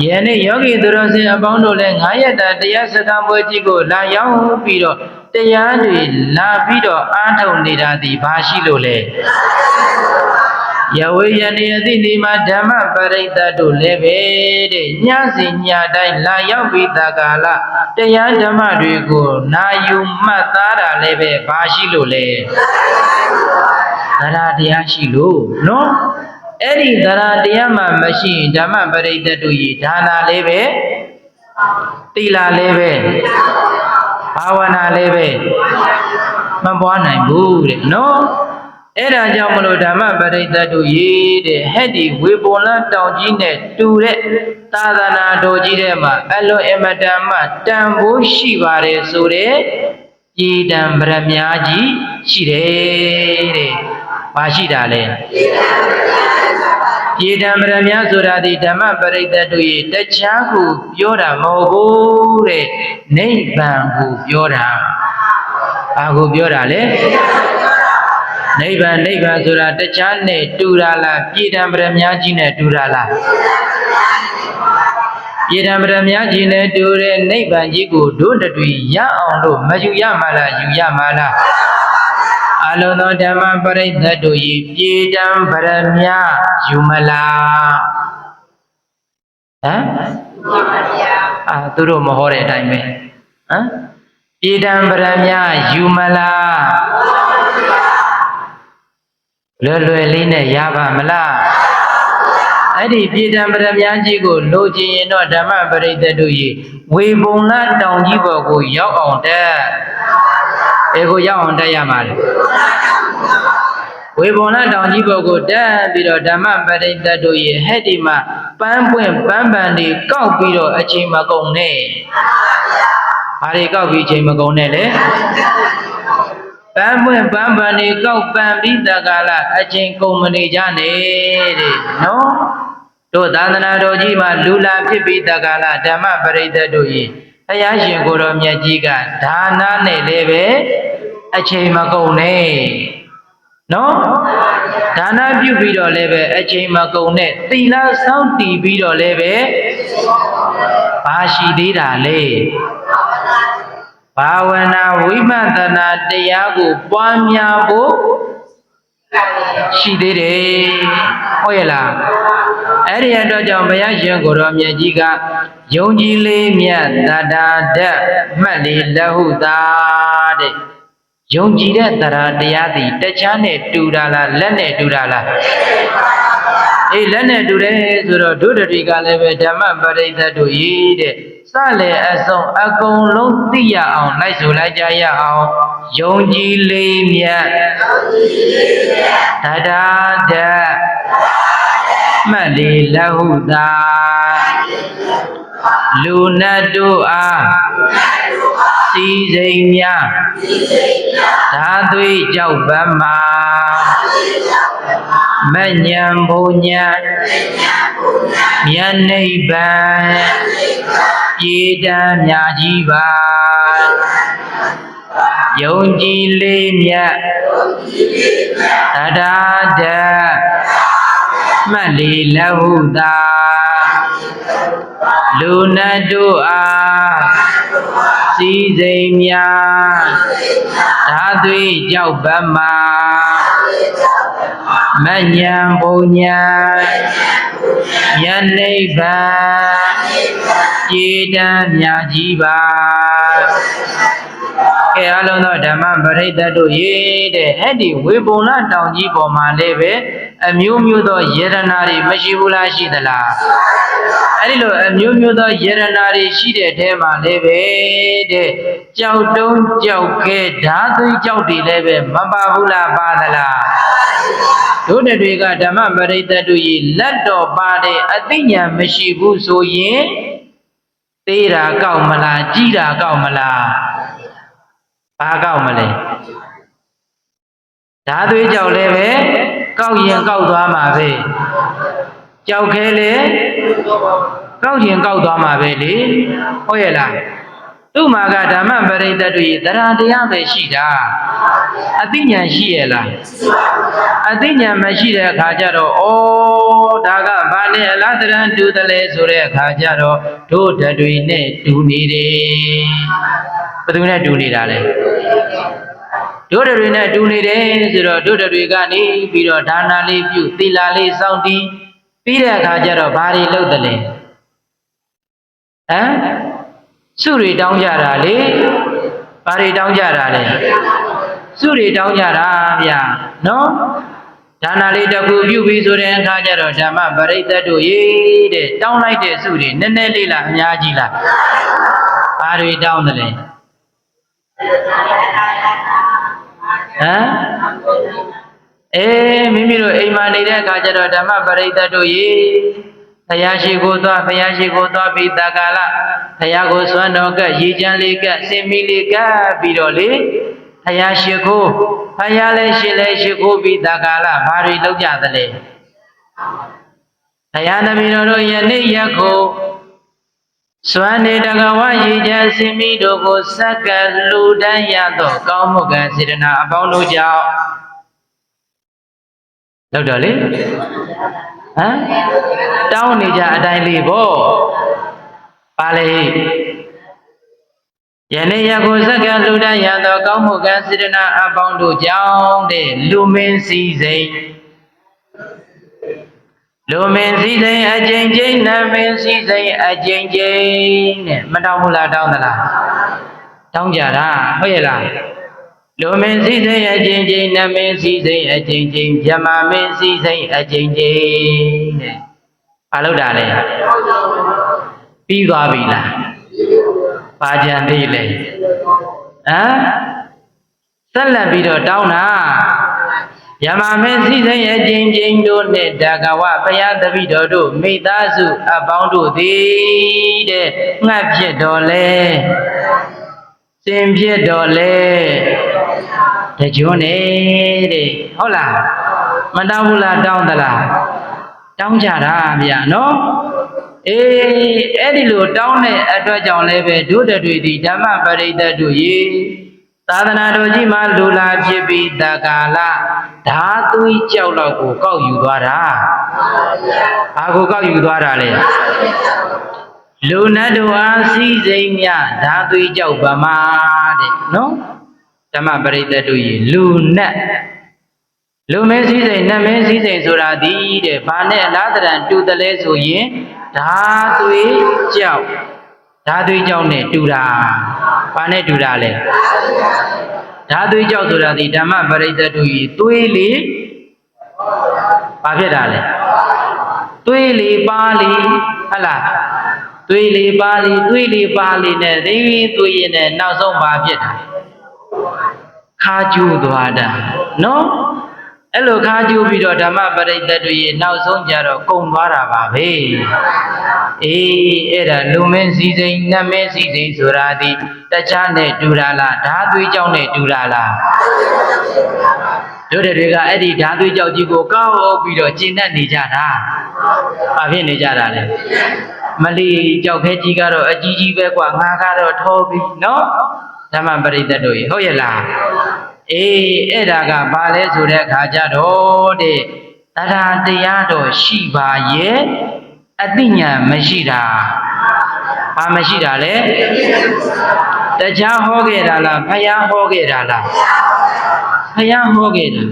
ယနေ့ယောဂီသူတော်စင်အပေါင်းတို့လည်း9ရက်တာတရားစခန်းပွဲကြီးကိုလာရောက်ပြီးတော့တရားတွေလာပြီးတော့အားထုတ်နေတာဒီဘာရှိလို့လဲယဝေယနေအတိဒီမှာဓမ္မပရိသတ်တို့လည်းပဲတဲ့ညစီညတိုင်းလာရောက်ပြီးတကာလတရားဓမ္မတွေကိုနာယူမှတ်သားတာလည်းပဲဘာရှိလို့လဲသရတရားရှိလို့နော်အဲ့ဒီသရတရားမှမရှိရင်ဓမ္မပရိသတ်တို့ဤဒါနာလည်းပဲသီလလည်းပဲဘာဝနာလည်းပဲမပွားနိုင်ဘူးတဲ့နော်အဲ့ဒါကြောင့်မလို့ဓမ္မပရိသတ်တို့ရေးတဲ့ဟဲ့ဒီဝေပုံလတောင်ကြီးနဲ့တူတဲ့သာသနာတော်ကြီးထဲမှာအလွန်အမတန်မှတန်ဖိုးရှိပါတယ်ဆိုတဲ့ပြည်တံဗရမ ्या ကြီးရှိတယ်တဲ့။ဘာရှိတာလဲ။ပြည်တံဗရမ ्या ဆိုတာဒီဓမ္မပရိသတ်တို့ရေးတခြားကိုပြောတာမဟုတ်ဘူးတဲ့။နိဗ္ဗာန်ကိုပြောတာ။ဘာကိုပြောတာလဲ။နိဗ္ဗာန်ဆိုတာတခြားနဲ့တူတာလားပြည်တံပရမ ्या ကြီးနဲ့တူတာလားပြည်တံပရမ ्या ကြီးနဲ့တူတဲ့နိဗ္ဗာန်ကြီးကိုတို့တတွေရအောင်လို့မယူရမလားယူရမလားအလုံးသောဓမ္မပရိသတ်တို့ဤပြည်တံပရမ ्या ယူမလားဟမ်သူတို့မဟောတဲ့အတိုင်းပဲဟမ်ပြည်တံပရမ ्या ယူမလားလွယ်လွယ်လေးနဲ့ရပါမလားအဲ့ဒီပြည်တံပရမ ्या ကြီးကိုလိုချင်ရင်တော့ဓမ္မပရိသတ်တို့ရေဝေပုံလတောင်ကြီးပေါ်ကိုရောက်အောင်တက်ဘယ်ကိုရောက်အောင်တက်ရမှာလဲဝေပုံလတောင်ကြီးပေါ်ကိုတက်ပြီးတော့ဓမ္မပရိသတ်တို့ရေဟဲ့ဒီမှာပန်းပွင့်ပန်းပန်တွေကောက်ပြီးတော့အချိန်မကုန်နဲ့ဘာတွေကောက်ပြီးအချိန်မကုန်နဲ့လဲပန်းပွင့်ပန်းပန်နေကောက်ပန်ပြီးတကာလအချိန်ကုန်မနေကြနဲ့တဲ့နော်တို့သာသနာတော်ကြီးမှာလူလာဖြစ်ပြီးတကာလဓမ္မပရိသတ်တို့ကြီးဘုရားရှင်ကိုယ်တော်မြတ်ကြီးကဒါနနဲ့လည်းပဲအချိန်မကုန်နဲ့နော်ဒါနပြုပြီးတော့လည်းပဲအချိန်မကုန်နဲ့သီလစောင့်တည်ပြီးတော့လည်းပဲဘာရှိသေးတာလဲဘာဝနာဝိပဿနာတရားကိုပွားများဖို့ရှိသေးတယ်ဟုတ်ရဲ့လားအဲ့ဒီအတွက်ကြောင့်ဘုရားရှင်ကိုယ်တော်မြတ်ကြီးကယုံကြည်လေးမြတ်တတာဓာတ်မှတ်လေးလဟုတာတဲ့ယုံကြည်တဲ့တရားသည်တခြားနဲ့တူတာလားလက်နဲ့တူတာလားအေးလက်နဲ့တူတယ်ဆိုတော့ဒုဒတိကလည်းပဲဓမ္မပရိသတ်တို့ရေးတဲ့စလေအဆုံးအကုန်လုံးသိရအောင်လိုက်ဆိုလိုက်ကြရအောင်ယုံကြည်လေးမြတ်တတာဓာတ်မှတ်လေလဟုတာလူနတ်တို့အားစီစိမ်များဓာသွေးကြောက်ပမာမညံဘုံညာမြတ်နိဗ္ဗာန်ပြည်တံမြာကြီးပါယုံကြည်လေးမြတ်တတာဓာတ်မှတ်လေလဟုတာလူနတ်တို့အားစီစိမ်များဓာသွေးကြောက်ပမာမညံဘုံညာမြတ်နိဗ္ဗာန်ပြည်တံမြာကြီးပါကဲအလုံးသောဓမ္မပရိသတ်တို့ရေးတဲ့အဲ့ဒီဝေပုံလတောင်ကြီးပေါ်မှာလည်းပဲအမျိုးမျိုးသောယေရနာတွေမရှိဘူးလားရှိသလားအဲ့ဒီလိုအမျိုးမျိုးသောယေရနာတွေရှိတဲ့အဲမှာလည်းပဲတဲ့ကြောက်တုံးကြောက်ခဲဓာသွေးကြောက်တွေလည်းပဲမပါဘူးလားပါသလားတို့တွေကဓမ္မပရိသတ်တို့ရေလက်တော်ပါတဲ့အသိဉာဏ်မရှိဘူးဆိုရင်သေးတာကောက်မလားကြီးတာကောက်မလားဘာကောက်မလဲဓာသွေးကြောက်လည်းပဲကောက်ရင်ကောက်သွားမှာပဲကြောက်ခဲလေကောက်ရင်ကောက်သွားမှာပဲလေဟုတ်ရဲ့လားသူ့မှာကဓမ္မပရိသတ်တို့ရေသရတရားပဲရှိတာ အသိဉာဏ်ရှိရဲ့လားအသိဉာဏ်မရှိတဲ့အခါကျတော့ဩဒါကဘာလဲအလားတရံတူတယ်လေဆိုတဲ့အခါကျတော့တို့ဓာတ်တွေနဲ့တူနေတယ်ဘယ်သူနဲ့တူနေတာလဲတို့တွေနဲ့တူနေတယ်ဆိုတော့တို့တွေကနေပြီးတော့ဒါနာလေးပြုသီလလေးစောင့်တည်ပြီးတဲ့အခါကျတော့ဘာတွေလုပ်တယ်လဲစုတွေတောင်းကြတာလေဘာတွေတောင်းကြတာလဲစုတွေတောင်းကြတာဗျာနော်ဒါနာလေးတစ်ခုပြုပြီးဆိုတဲ့အခါကျတော့ဓမ္မပရိသတ်တို့ရေးတဲ့တောင်းလိုက်တဲ့စုတွေနည်းနည်းလေးလားအများကြီးလားဘာတွေတောင်းတယ်လဲမိမိတို့အိမ်မှာနေတဲ့အခါကျတော့ဓမ္မပရိသတ်တို့ရေဘုရားရှိခိုးသွားပြီးတက္ကလဘုရားကိုစွမ်းတော်ကရေချမ်းလေးကစင်မီလေးကပြီးတော့လေဘုရားရှိခိုးဘုရားလည်းရှိခိုးပြီးတက္ကလဘာတွေလုပ်ကြသလဲဘုရားသမီးတော်တို့ယနေ့ယခုစွမ်းနေတကဝရေချမ်းစင်မီတို့ကိုစက္ကလူတန်းရသောကောင်းမှုကံစေတနာအပေါင်းတို့ကြောင့်လောက်တော့လေတောင်းနေကြအတိုင်းလေးပေါ့ပါလေယနေ့ယခုစက္ကလူတန်းရသောကောင်းမှုကံစေတနာအပေါင်းတို့ကြောင့်တဲ့လူမင်းစည်းစိမ်လူမင်းစည်းစိမ်အကျဉ်းချင်းနမင်းစည်းစိမ်အကျဉ်းချင်းတဲ့မတောင်းဘူးလားတောင်းသလားတောင်းကြတာဟုတ်ရဲ့လားလူမင်းစည်းစိမ်အကျဉ်းချင်းနမင်းစည်းစိမ်အကျဉ်းချင်းဗြဟ္မာမင်းစည်းစိမ်အကျဉ်းချင်းတဲ့ဘာလို့တာလဲပြီးသွားပြီလားဘာကြံသေးလဲဆက်လက်ပြီးတော့တောင်းတာယမမင်းစည်းစိမ်အကျဉ်းချင်းတို့နဲ့တက္ကဝဘုရားတပည့်တော်တို့မိသားစုအပေါင်းတို့သည်တဲ့ငှက်ဖြစ်တော်လဲစင်ဖြစ်တော်လဲတကြွနေတဲ့ဟုတ်လားမတောင်းဘူးလားတောင်းသလားတောင်းကြတာဗျာနော်အဲ့ဒီလိုတောင်းတဲ့အတွက်ကြောင့်လည်းပဲဒုတတွေဒီဓမ္မပရိသတ်တို့ရေသာသနာတော်ကြီးမှာလူလာဖြစ်ပြီးတက္ကလဓာသွေးကြောက်လောက်ကိုကောက်ယူသွားတာဘာကိုကောက်ယူသွားတာလဲလူနတ်တို့အားစည်းစိမ်မြဓာသွေးကြောက်ဗမာတဲ့နော်ဓမ္မပရိသတ်တို့ရေလူနတ်လူမင်းစည်းစိမ်နတ်မင်းစည်းစိမ်ဆိုတာဒီတဲ့ဘာနဲ့အလားတရံတူတယ်လဲဆိုရင်ဓာသွေးကြောက်နဲ့တူတာဘာနဲ့တူတာလဲဓာသွေးကြောက်ဆိုတာဒီဓမ္မပရိသတ်တို့ရေသွေးလေဘာဖြစ်တာလဲသွေးလေပါလေဟလားသွေးလေပါလေနဲ့သိသွေးရင်နဲ့နောက်ဆုံးဘာဖြစ်တာခါကျူသွားတာနော်အဲ့လိုခါကျူပြီးတော့ဓမ္မပရိသတ်တွေနောက်ဆုံးကြတော့ကုန်သွားတာပါပဲအဲ့ဒါလူမင်းစည်းစိမ်နတ်မင်းစည်းစိမ်ဆိုတာဒီတခြားနဲ့တူတာလားဓာသွေးကြောင့်နဲ့တူတာလားတို့တွေကအဲ့ဒီဓာသွေးကြောင့်ကြီးကိုကောက်ပြီးတော့ကျင့်တတ်နေကြတာဘာဖြစ်နေကြတာလဲမလီကြောက်ခဲကြီးကတော့အကြီးကြီးပဲกว่าငါကတော့ထောပြီးနော်ဓမ္မပရိသတ်တို့ရေဟုတ်ရဲ့လားအဲ့ဒါကဘာလဲဆိုတဲ့အခါကျတော့တဲ့တရားတော်ရှိပါရဲ့အသိဉာဏ်မရှိတာဘာမရှိတာလဲတရားဟောခဲ့တာလားဘုရားဟောခဲ့တာလားဘုရားဟောခဲ့တာ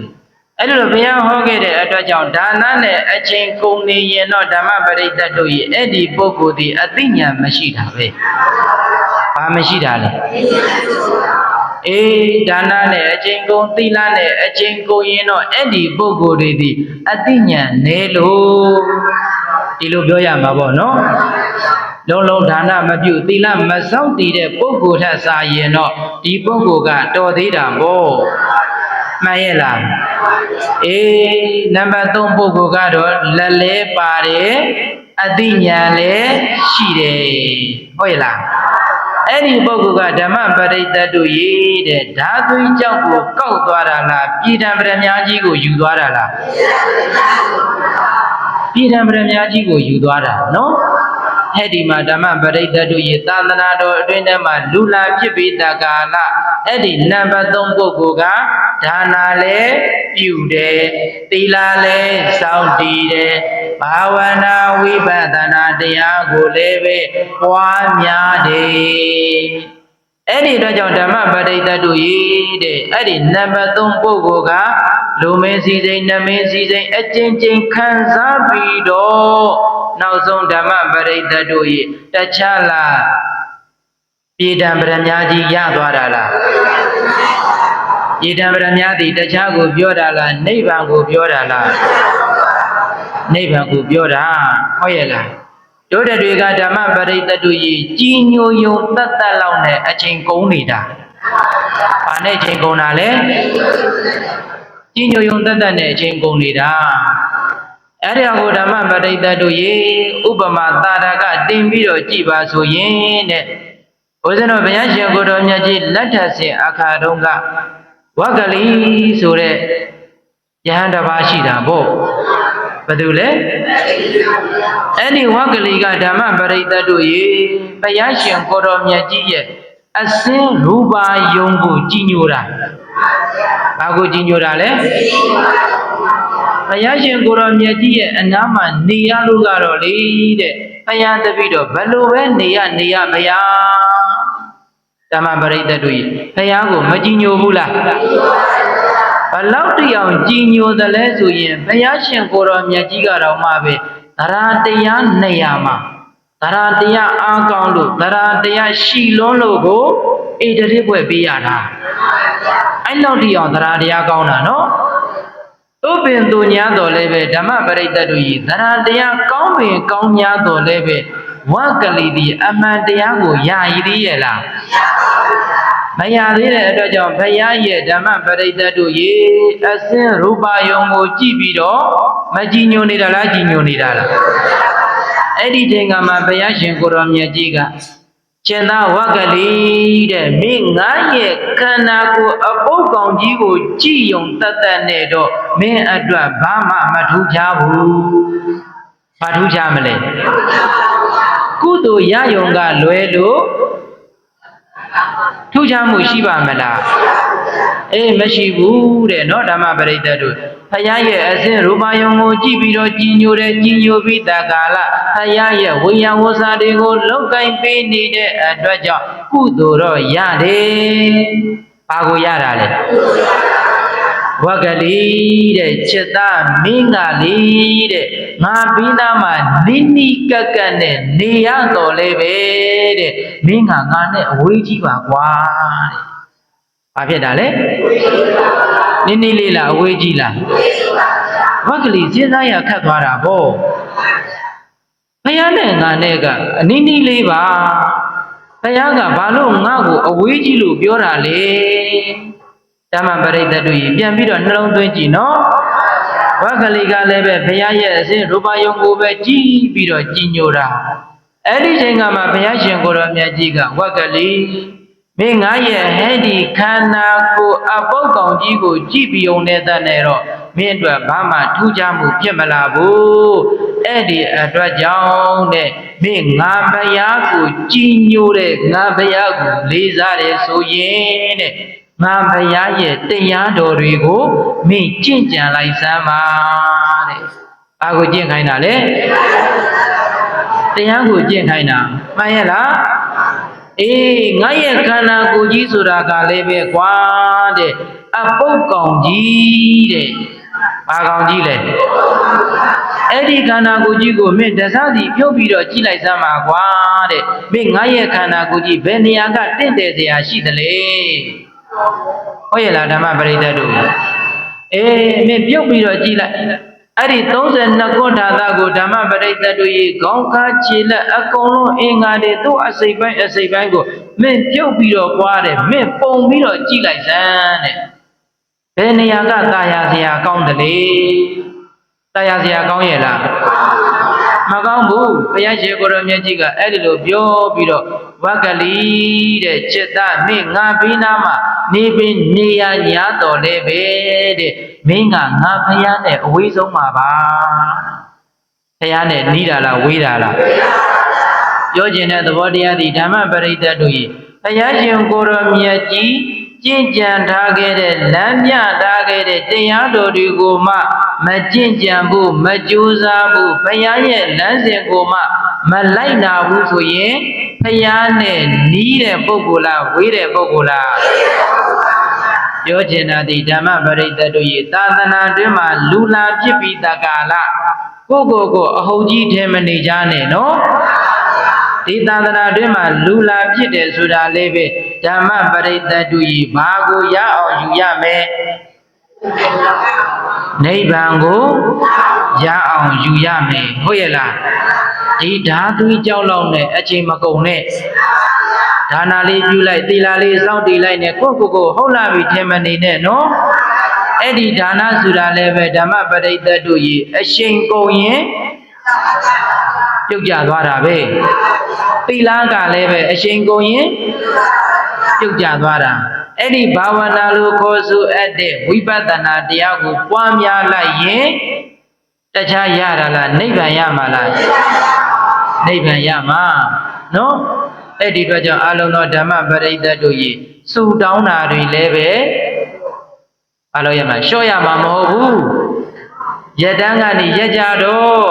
အဲ့လိုဘုရားဟောခဲ့တဲ့အတွက်ကြောင့်ဒါနနဲ့အချိန်ကုန်နေရင်တော့ဓမ္မပရိသတ်တို့ရဲ့အဲ့ဒီပုဂ္ဂိုလ်ဒီအသိဉာဏ်မရှိတာပဲဘာမရှိတာလဲဒါနနဲ့အချိန်ကုန်သီလနဲ့အချိန်ကုန်ရင်တော့အဲ့ဒီပုဂ္ဂိုလ်တွေဒီအသိဉာဏ်နည်းလို့ဒီလိုပြောရမှာပေါ့နော်လုံးဒါနမပြုသီလမစောင့်တည်တဲ့ပုဂ္ဂိုလ်ထက်စာရင်တော့ဒီပုဂ္ဂိုလ်ကတော်သေးတာပေါ့မှန်ရဲ့လားနံပါတ်3ပုဂ္ဂိုလ်ကတော့လက်လဲပါတယ်အသိဉာဏ်လည်းရှိတယ်ဟုတ်ရဲ့လားအဲ့ဒီပုဂ္ဂိုလ်ကဓမ္မပရိသတ်တို့ရေးတဲ့ဓာသွေးကြောင့်ကိုကောက်သွားတာလားပြည်ဓမ္မပရမကြီးကိုယူသွားတာလားပြည်ဓမ္မပရမကြီးကိုယူသွားတာနော် ဟဲ့ဒီမှာဓမ္မပရိသတ်တို့ရဲ့သာသနာတော်အတွင်းထဲမှာလူလာဖြစ်ပြီးတကာလအဲ့ဒီနံပါတ်3ပုဂ္ဂိုလ်ကဒါနာလည်းပြုတယ်သီလလည်းစောင့်တည်တယ်ဘာဝနာဝိပဿနာတရားကိုလည်းပဲပွားများတယ်အဲ့ဒီတော့ကြောင့်ဓမ္မပရိသတ်တို့ရဲ့တဲ့အဲ့ဒီနံပါတ်3ပုဂ္ဂိုလ်ကလူမင်းစည်းစိမ်နမင်းစည်းစိမ်အကျဉ်းချင်းခံစားပြီးတော့နောက်ဆုံးဓမ္မပရိသတ်တို့ရဲ့တခြားလားပြည်တံပရမကြီးရသွားတာလားပြည်တံပရမသည်တခြားကိုပြောတာလားနိဗ္ဗာန်ကိုပြောတာလားနိဗ္ဗာန်ကိုပြောတာဟုတ်ရဲ့လားတို့တွေကဓမ္မပရိသတ်တို့ရဲ့ကြီးညိုယုံတတ်တတ်လောက်နဲ့အချိန်ကုန်နေတာ။ဘာနဲ့အချိန်ကုန်တာလဲ။ကြီးညိုယုံတတ်တတ်နဲ့အချိန်ကုန်နေတာ။အဲ့ဒီအကိုဓမ္မပရိသတ်တို့ရဲ့ဥပမာသာရကတင်ပြီးတော့ကြည်ပါဆိုရင်တဲ့။ဦးဇင်းတို့ဘုရားရှင်ကိုယ်တော်မြတ်ကြီးလက်ထပ်စဉ်အခါတုန်းကဝဂ္ဂလီဆိုတဲ့ယဟန်တစ်ပါးရှိတာပေါ့။ဘယ်သူလဲအဲ့ဒီဝဂ္ဂလီကဓမ္မပရိသတ်တို့ရေဘုရားရှင်ကိုယ်တော်မြတ်ကြီးရဲ့အစင်းရူပါယုံကိုကြီးညိုတာဘာကိုကြီးညိုတာလဲဘုရားရှင်ကိုယ်တော်မြတ်ကြီးရဲ့အနားမှာနေရလို့ကတော့လေတဲ့ဘုရားတပည့်တော်ဘယ်လိုပဲနေရဘုရားဓမ္မပရိသတ်တို့ရေဘုရားကိုမကြီးညိုဘူးလားဘလောက်တရားကြီးညိုတယ်လဲဆိုရင်ဘုရားရှင်ကိုယ်တော်မြတ်ကြီးကတော့မှပဲသရတရားနေရာမှာသရတရားအားကောင်းလို့သရတရားရှိလွန်းလို့ကိုဣတရိပွဲပေးရတာအဲ့လောက်တရားသရတရားကောင်းတာနော်ဥပ္ပင်သူညာတော်လည်းပဲဓမ္မပရိသတ်တို့ဤသရတရားကောင်းပင်ကောင်းညာတော်လည်းပဲဝဂ္ဂလီဒီအမှန်တရားကိုယာယီသေးရဲ့လားမရသေးတဲ့အတွက်ကြောင့်ဘုရားရဲ့ဓမ္မပရိသတ်တို့ရေအစင်းရူပါယုံကိုကြည့်ပြီးတော့မကြည်ညိုနေတာလားကြည်ညိုနေတာလားအဲ့ဒီချိန်ကမှဘုရားရှင်ကိုယ်တော်မြတ်ကြီးကရှင်သာဝဂ္ဂလီတဲ့မင်းငါရဲ့ခန္ဓာကိုယ်အပုပ်ကောင်ကြီးကိုကြည်ယုံတတ်တတ်နဲ့တော့မင်းအတွက်ဘာမှမထူးခြားဘူးဘာထူးခြားမလဲကုသိုလ်ရယုံကလွယ်လို့ထူးခြားမှုရှိပါမလားအေးမရှိဘူးတဲ့နော်ဓမ္မပရိသတ်တို့ဘုရားရဲ့အစဉ်ရူပယုံကိုကြည့်ပြီးတော့ကြီးညိုတယ်ကြီးညိုပြီးတကာလဘုရားရဲ့ဝိညာဉ်ဝဆာတွေကိုလောက်ကင်ပေးနေတဲ့အတွက်ကြောင့်ကုသိုလ်တော့ရတယ်ဘာကိုရတာလဲဝဂ္ဂလီတဲ့จิตသားမင်းကလေးတဲ့ငါပြီးသားမှာနိနိကကနဲ့နေရတော်လဲပဲတဲ့မင်းကငါနဲ့အဝေးကြီးပါကွာတဲ့ဘာဖြစ်တာလဲနိနိလေးလားအဝေးကြီးလားဝဂ္ဂလီစဉ်းစားရခတ်သွားတာပေါ့ဘုရားနဲ့ငါနဲ့ကအနိနိလေးပါဘုရားကဘာလို့ငါ့ကိုအဝေးကြီးလို့ပြောတာလဲဓမ္မပရိသတ်တို့ကြီးပြန်ပြီးတော့နှလုံးသွင်းကြည့်နော်ဝဂ္ဂလီကလည်းပဲဘုရားရဲ့အစဉ်ရူပယုံကိုပဲကြည်ပြီးတော့ကြီးညိုတာအဲ့ဒီချိန်ကမှဘုရားရှင်ကိုယ်တော်မြတ်ကြီးကဝဂ္ဂလီမင်းငါရဲ့ဟဲ့ဒီခန္ဓာကိုအပုပ်ကောင်ကြီးကိုကြည်ပြီးုံနဲ့တတ်နေတော့မင်းအတွက်ဘာမှထူးခြားမှုဖြစ်မလာဘူးအဲ့ဒီအတွက်ကြောင့်တဲ့မင်းငါဘုရားကိုကြည်ညိုတဲ့ငါဘုရားကိုလေးစားတယ်ဆိုရင်တဲ့ငါဘုရားရဲ့တရားတော်တွေကိုမင်းကျင့်ကြံလိုက်စမ်းပါတဲ့။ဘာကိုကျင့်ခိုင်းတာလဲ။တရားကိုကျင့်ခိုင်းတာမှန်ရဲ့လား။အေးငါရဲ့ခန္ဓာကိုယ်ကြီးဆိုတာကလည်းပဲကွာတဲ့အပုပ်ကောင်ကြီးတဲ့။ဘာကောင်ကြီးလဲ။အဲ့ဒီခန္ဓာကိုယ်ကြီးကိုမင်းတစားစီပြုတ်ပြီးတော့ကြည့်လိုက်စမ်းပါကွာတဲ့။မင်းငါရဲ့ခန္ဓာကိုယ်ကြီးဘယ်နေရာကတင့်တယ်စရာရှိသလဲ။ဟုတ်ရဲ့လားဓမ္မပရိသတ်တို့အေးမင်းပြုတ်ပြီးတော့ကြည်လိုက်အဲ့ဒီ32ခုထာတာကိုဓမ္မပရိသတ်တို့ရေခေါင်းကားခြေလက်အကုန်လုံးအင်္ဂါတွေသူ့အစိပ်ပိုင်းကိုမင်းပြုတ်ပြီးတော့ပွားတယ်မင်းပုံပြီးတော့ကြည်လိုက်စမ်းတဲ့ဘယ်နေရာကတာယာစရာကောင်းတယ်လေတာယာစရာကောင်းရဲ့လားမကောင်းဘူးဘုရားရှင်ကိုယ်တော်မြတ်ကြီးကအဲ့ဒီလိုပြောပြီးတော့ဝဂ္ဂလီတဲ့จิตသားမင်းငါပြီးနာမှာနေပင်နေရညာတော်လဲပဲတဲ့မင်းကငါဘုရားနဲ့အဝေးဆုံးပါပါဘုရားနဲ့နီးတာလားဝေးတာလား ပြောကျင်တဲ့သဘောတရားသည်ဓမ္မပရိသတ်တို့၏ဘုရားရှင်ကိုရောမြတ်ကြီးကျင့်ကြံထားခဲ့တဲ့လမ်းပြထားခဲ့တဲ့တရားတော်တွေကိုမှမကျင့်ကြံဘူးမကြိုးစားဘူးဘုရားရဲ့လမ်းစဉ်ကိုမှမလိုက်နာဘူးဆိုရင်ဘုရားနဲ့နီးတဲ့ပုဂ္ဂိုလ်လားဝေးတဲ့ပုဂ္ဂိုလ်လားပြောကျင်တာဒီဓမ္မပရိသတ်တို့၏သာသနာတွင်မှာလူလာဖြစ်ပြီးတကာလကိုအဟုတ်ကြီးထဲမနေကြနဲ့နော်ဒီသာသနာတွင်မှာလူလာဖြစ်တယ်ဆိုတာလေးပဲဓမ္မပရိသတ်တို့၏ဘာကိုရအောင်ယူရမယ်နိဗ္ဗာန်ကိုရအောင်ယူရမယ်ဟုတ်ရဲ့လားဒီဓာသွေးကြောက်လောက်နဲ့အချိန်မကုန်နဲ့ဒါနာလေးပြုလိုက်သီလာလေးစောင့်တည်လိုက်နဲ့ကိုဟုတ်လာပြီထင်မနေနဲ့နော်အဲ့ဒီဒါနဆိုတာလည်းပဲဓမ္မပရိသတ်တို့၏အရှိန်ကုန်ရင်ပြုတ်ကျသွားတာပဲသီလကလည်းပဲအရှိန်ကုန်ရင်ပြုတ်ကျသွားတာအဲ့ဒီဘာဝနာလို့ခေါ်ဆိုအပ်တဲ့ဝိပဿနာတရားကိုပွားများလိုက်ရင်တခြားရတာလားနိဗ္ဗာန်ရမှာလားနိဗ္ဗာန်ရမှာနော်အဲ့ဒီတော့ကြောင့်အလုံးသောဓမ္မပရိသတ်တို့၏စုတောင်းတာတွေလည်းပဲဘာလို့ရမှာလျှော့ရမှာမဟုတ်ဘူးရတန်းကနေရကြတော့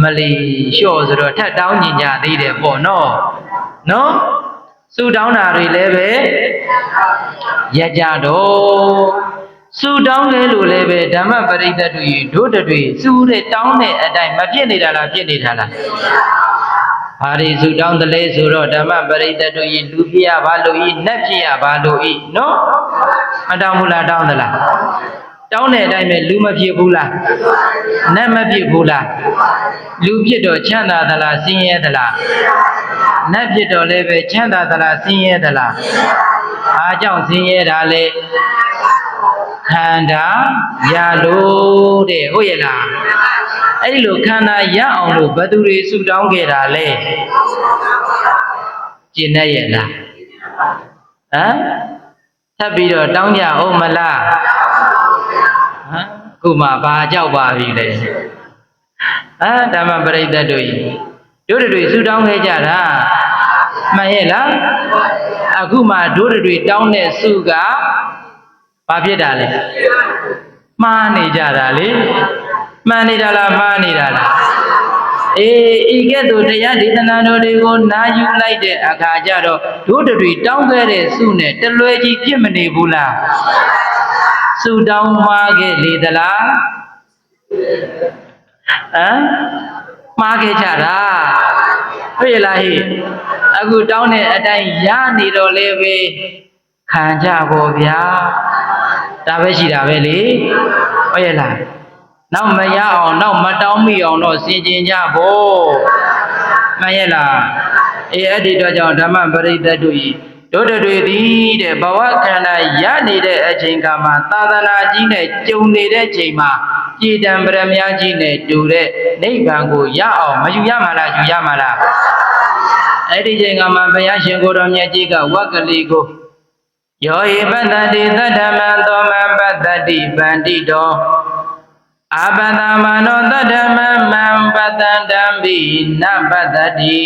မလီလျှော့ဆိုတော့ထပ်တောင်းညင်ကြသေးတယ်ပေါ့နော်စုတောင်းတာတွေလည်းပဲရကြတော့စုတောင်းလဲလို့လည်းပဲဓမ္မပရိသတ်တို့၏တို့တွေစုတဲ့တောင်းတဲ့အတိုင်းမဖြစ်နေတာလားဖြစ်နေတာလားဟာဒီစုတောင်းတလဲဆိုတော့ဓမ္မပရိသတ်တို့၏လူဖြစ်ရပါလို့ဤနတ်ဖြစ်ရပါလို့ဤနော်မတောင်းဘူးလားတောင်းသလားတောင်းတဲ့အတိုင်းပဲလူမဖြစ်ဘူးလားနတ်မဖြစ်ဘူးလားလူဖြစ်တော့ချမ်းသာသလားဆင်းရဲသလားနတ်ဖြစ်တော့လည်းပဲချမ်းသာသလားဆင်းရဲသလားအားကြောင့်ဆင်းရဲတာလေခန္ဓာရလို့တဲ့ဟုတ်ရဲ့လားအဲ့လိုခန္ဓာရအောင်လို့ဘသူတွေဆုတောင်းခဲ့တာလဲကျင့်တဲ့ရဲ့လားထပ်ပြီးတော့တောင်းကြအောင်မလားခုမှဘာကြောက်ပါပြီလဲဓမ္မပရိသတ်တို့တို့တွေဆုတောင်းခဲ့ကြတာမှန်ရဲ့လားအခုမှတို့တွေတောင်းတဲ့ဆုကဘာဖြစ်တာလဲမှားနေကြတာလေမှန်နေတာလားမှားနေတာလားဤကဲ့သို့တရားဒေသနာတော်တွေကိုနာယူလိုက်တဲ့အခါကျတော့တို့တွေတောင်းခဲ့တဲ့ဆုနဲ့တလွဲကြီးဖြစ်မနေဘူးလားဆုတောင်းမှားခဲ့လေသလားမှားခဲ့ကြတာတွေ့လားဟိအခုတောင်းတဲ့အတိုင်းရနေတော့လေပဲခံကြဖို့ဗျာဒါပဲရှိတာပဲလေဟုတ်ရဲ့လားနောက်မရအောင်နောက်မတောင်းမိအောင်တော့စင်ကြင်ကြဖို့မှန်ရဲ့လားအဲ့ဒီတော့ကြောင့်ဓမ္မပရိသတ်တို့တို့တွေသည်တဲ့ဘဝခန္ဓာရနေတဲ့အချိန်ကမှသာသနာကြီးနဲ့ကြုံနေတဲ့အချိန်မှာပြည်တံပရမညာကြီးနဲ့တူတဲ့နိဗ္ဗာန်ကိုရအောင်မယူရမှာလားယူရမှာလားအဲ့ဒီချိန်ကမှဘုရားရှင်ကိုယ်တော်မြတ်ကြီးကဝက်ကလေးကိုယောဟိပတ္တိသတ္တမံသောမံပတ္တိပန္တိတောအပတမနောသတ္တမံမံပတ္တံတံပိနပတ္တိ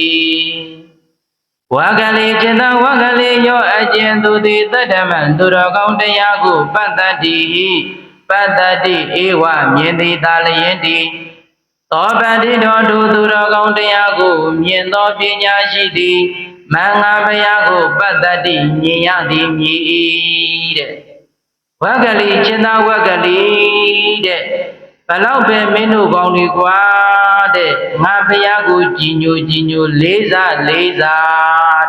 ဝါကလေးจิตဝါကလေးယောအကျဉ်သူသည်သတ္တမံသူတော်ကောင်းတရားကိုပတ္တိပတ္တိဧဝမြင်သည်သာလျင်တည်သောပန္တိတော်သူတော်ကောင်းတရားကိုမြင်သောပညာရှိသည်မင်္ဂဘုရားကိုပတ္တိမြင်ရသည်မြည်တဲ့ဝါကလေးจิตဝါကလေးတဲ့ဘလောက်ပဲမင်းတို့ကောင်းတွေကွာတဲ့ငါဘုရားကိုကြည်ညိုလေးစား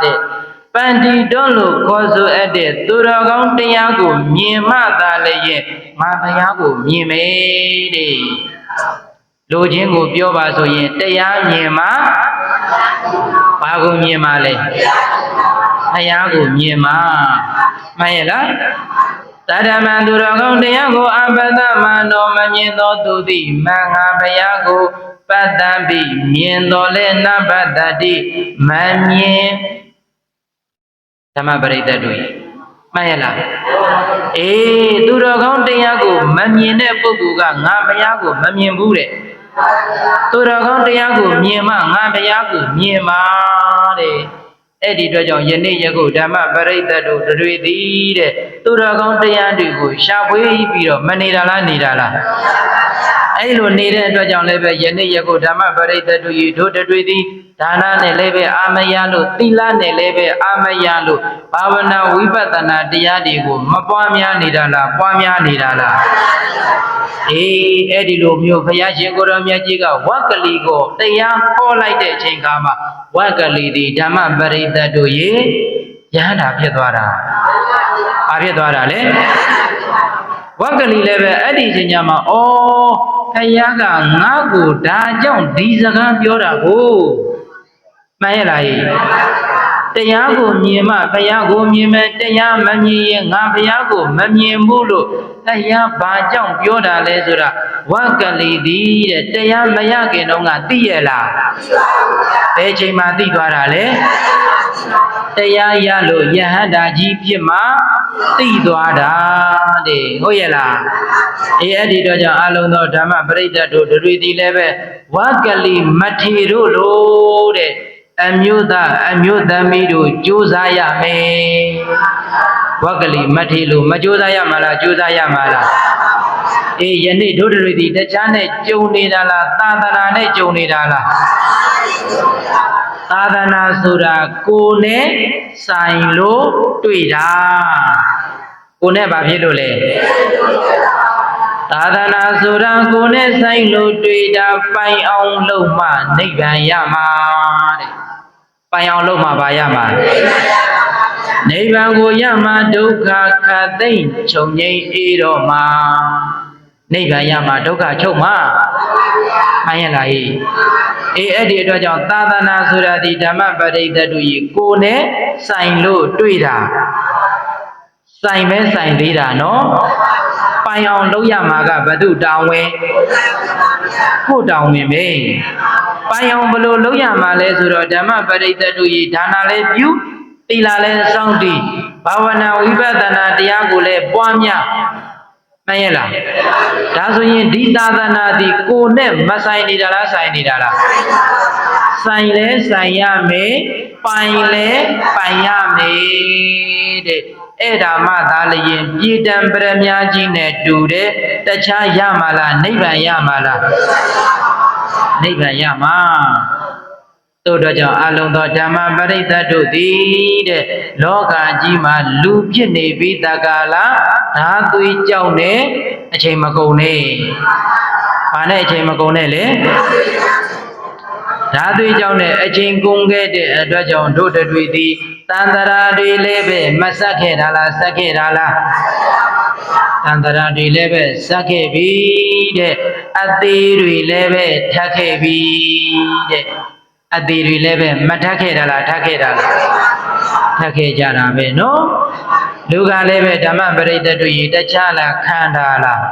တဲ့ပန္တိတော်လို့ခေါ်ဆိုအပ်တဲ့သူတော်ကောင်းတရားကိုမြင်မှသာလည်းငါဘုရားကိုမြင်မယ်တဲ့လူချင်းကိုပြောပါဆိုရင်တရားမြင်မှဘာကိုမြင်မှလဲဘုရားကိုမြင်မှမှန်ရဲ့လားသတ္တမံသူတော်ကောင်းတရားကိုအပတမနောမမြင်သောသူသည်မင်္ဂဘုရားကိုပတ္တံပိမြင်တော်လဲနပတ္တိမမြင်ဓမ္မပရိသတ်တို့မှန်ရဲ့လားသူတော်ကောင်းတရားကိုမမြင်တဲ့ပုဂ္ဂိုလ်ကငါဘုရားကိုမမြင်ဘူးတဲ့ သူတော်ကောင်းတရားကိုမြင်မှငါဘုရားကိုမြင်မှာတဲ့အဲ့ဒီအတွက်ကြောင့်ယနေ့ယခုဓမ္မပရိသတ်တို့တွေသည်တဲ့သူတော်ကောင်းတရားတွေကိုရှာဖွေပြီးတော့မနေတာလားနေတာလားအဲ့လိုနေတဲ့အတွက်ကြောင့်လည်းပဲယနေ့ယခုဓမ္မပရိသတ်တို့တို့တွေသည်ဒါနနဲ့လည်းပဲအာမယလို့သီလနဲ့လည်းပဲအာမယလို့ဘာဝနာဝိပဿနာတရားတွေကိုမပွားများနေတာလားပွားများနေတာလားအေးအဲ့ဒီလိုမျိုးဘုရားရှင်ကိုရောမြတ်ကြီးကဝက္ကလီကိုတရားဟောလိုက်တဲ့အချိန်ခါမှာဝက္ကလီဒီဓမ္မပရိသတ်တို့ရေရဟန္တာဖြစ်သွားတာဘာဖြစ်သွားတာလဲဝက္ကလီလည်းပဲအဲ့ဒီအချိန်ညမှာဩဘုရားကငါ့ကိုဒါကြောင့်ဒီစကားပြောတာကိုမှန်ရလားတရားကိုမြင်မှဘုရားကိုမြင်မယ်တရားမမြင်ရင်ငါဘုရားကိုမမြင်ဘူးလို့တရားဘာကြောင့်ပြောတာလဲဆိုတာဝက္ကလီဒီတဲ့တရားမရခင်တုန်းကသိရလားဘယ်ချိန်မှသိသွားတာလဲတရားရလို့ယဟန္တာကြီးဖြစ်မှသိသွားတာတဲ့ဟုတ်ရဲ့လားအေးအဲ့ဒီတော့ကြောင့်အလုံးသောဓမ္မပရိသတ်တို့တွေဒီလည်းပဲဝက္ကလီမထေတို့လို့တဲ့အမျိုးသားအမျိုးသမီးတို့ကြိုးစားရမယ်ဝက္ကလီမထေလို့မကြိုးစားရမှာလားကြိုးစားရမှာလားအေးယနေ့တို့တွေဒီတခြားနဲ့ကြုံနေတာလားသာသနာနဲ့ကြုံနေတာလားသာသနာဆိုတာကိုယ်နဲ့ဆိုင်လို့တွေ့တာကိုယ်နဲ့ဘာဖြစ်လို့လဲသာသနာဆိုတာကိုယ်နဲ့ဆိုင်လို့တွေ့တာပိုင်အောင်လုပ်မှနိဗ္ဗာန်ရမှာတဲ့ပိုင်အောင်လုပ်မှဘာရမှာနိဗ္ဗာန်ကိုရမှာဒုက္ခခတ်သိမ့်ချုပ်ငြိမ်းအေးတော့မှာနိဗ္ဗာန်ရမှာဒုက္ခချုပ်မှာမှန်ရလားအေးအဲ့ဒီအတွက်ကြောင့်သာသနာဆိုတာဒီဓမ္မပရိသတ်တို့ကြီးကိုယ်နဲ့ဆိုင်လို့တွေ့တာဆိုင်ပဲဆိုင်သေးတာနော်ပိုင်အောင်လုပ်ရမှာကဘသူတောင်းဝင်ကိုတောင်းဝင်ပဲပိုင်အောင်ဘလို့လုပ်ရမှာလဲဆိုတော့ဓမ္မပရိသတ်တို့ကြီးဒါနလည်းပြုသီလလည်းစောင့်တည်ဘာဝနာဝိပဿနာတရားကိုလည်းပွားများမှန်ရဲ့လားဒါဆိုရင်ဒီသာသနာဒီကိုနဲ့မဆိုင်နေတာလားဆိုင်နေတာလားဆိုင်လဲဆိုင်ရမယ်ပိုင်လဲပိုင်ရမယ်တဲ့အဲ့ဒါမှသာလျင်ပြည်တံပရမကြီးနဲ့တူတဲ့တခြားရမှာလားနိဗ္ဗာန်ရမှာလားနိဗ္ဗာန်ရမှာတို့တော့ကြောင့်အလုံးသောဓမ္မပရိသတ်တို့သည်တဲ့လောကကြီးမှာလူဖြစ်နေပြီးတကားလားဓာသွေးကြောက်နဲ့အချိန်မကုန်နဲ့ဘာနဲ့အချိန်မကုန်နဲ့လေဓာသွေးကြောက်နဲ့အချိန်ကုန်ခဲ့တဲ့အတွက်ကြောင့်တို့တွေသည်တန်တရာတွေလည်းပဲမဆက်ခဲ့တာလားဆက်ခဲ့တာလားတန်တရာတွေလည်းပဲဆက်ခဲ့ပြီတဲ့အသေးတွေလည်းပဲထပ်ခဲ့ပြီတဲ့အသေးတွေလည်းပဲမထပ်ခဲ့တာလားထပ်ခဲ့တာလားထပ်ခဲ့ကြတာပဲနော်လူကလည်းပဲဓမ္မပရိသတ်တို့ကြီးတခြားလားခန္ဓာလား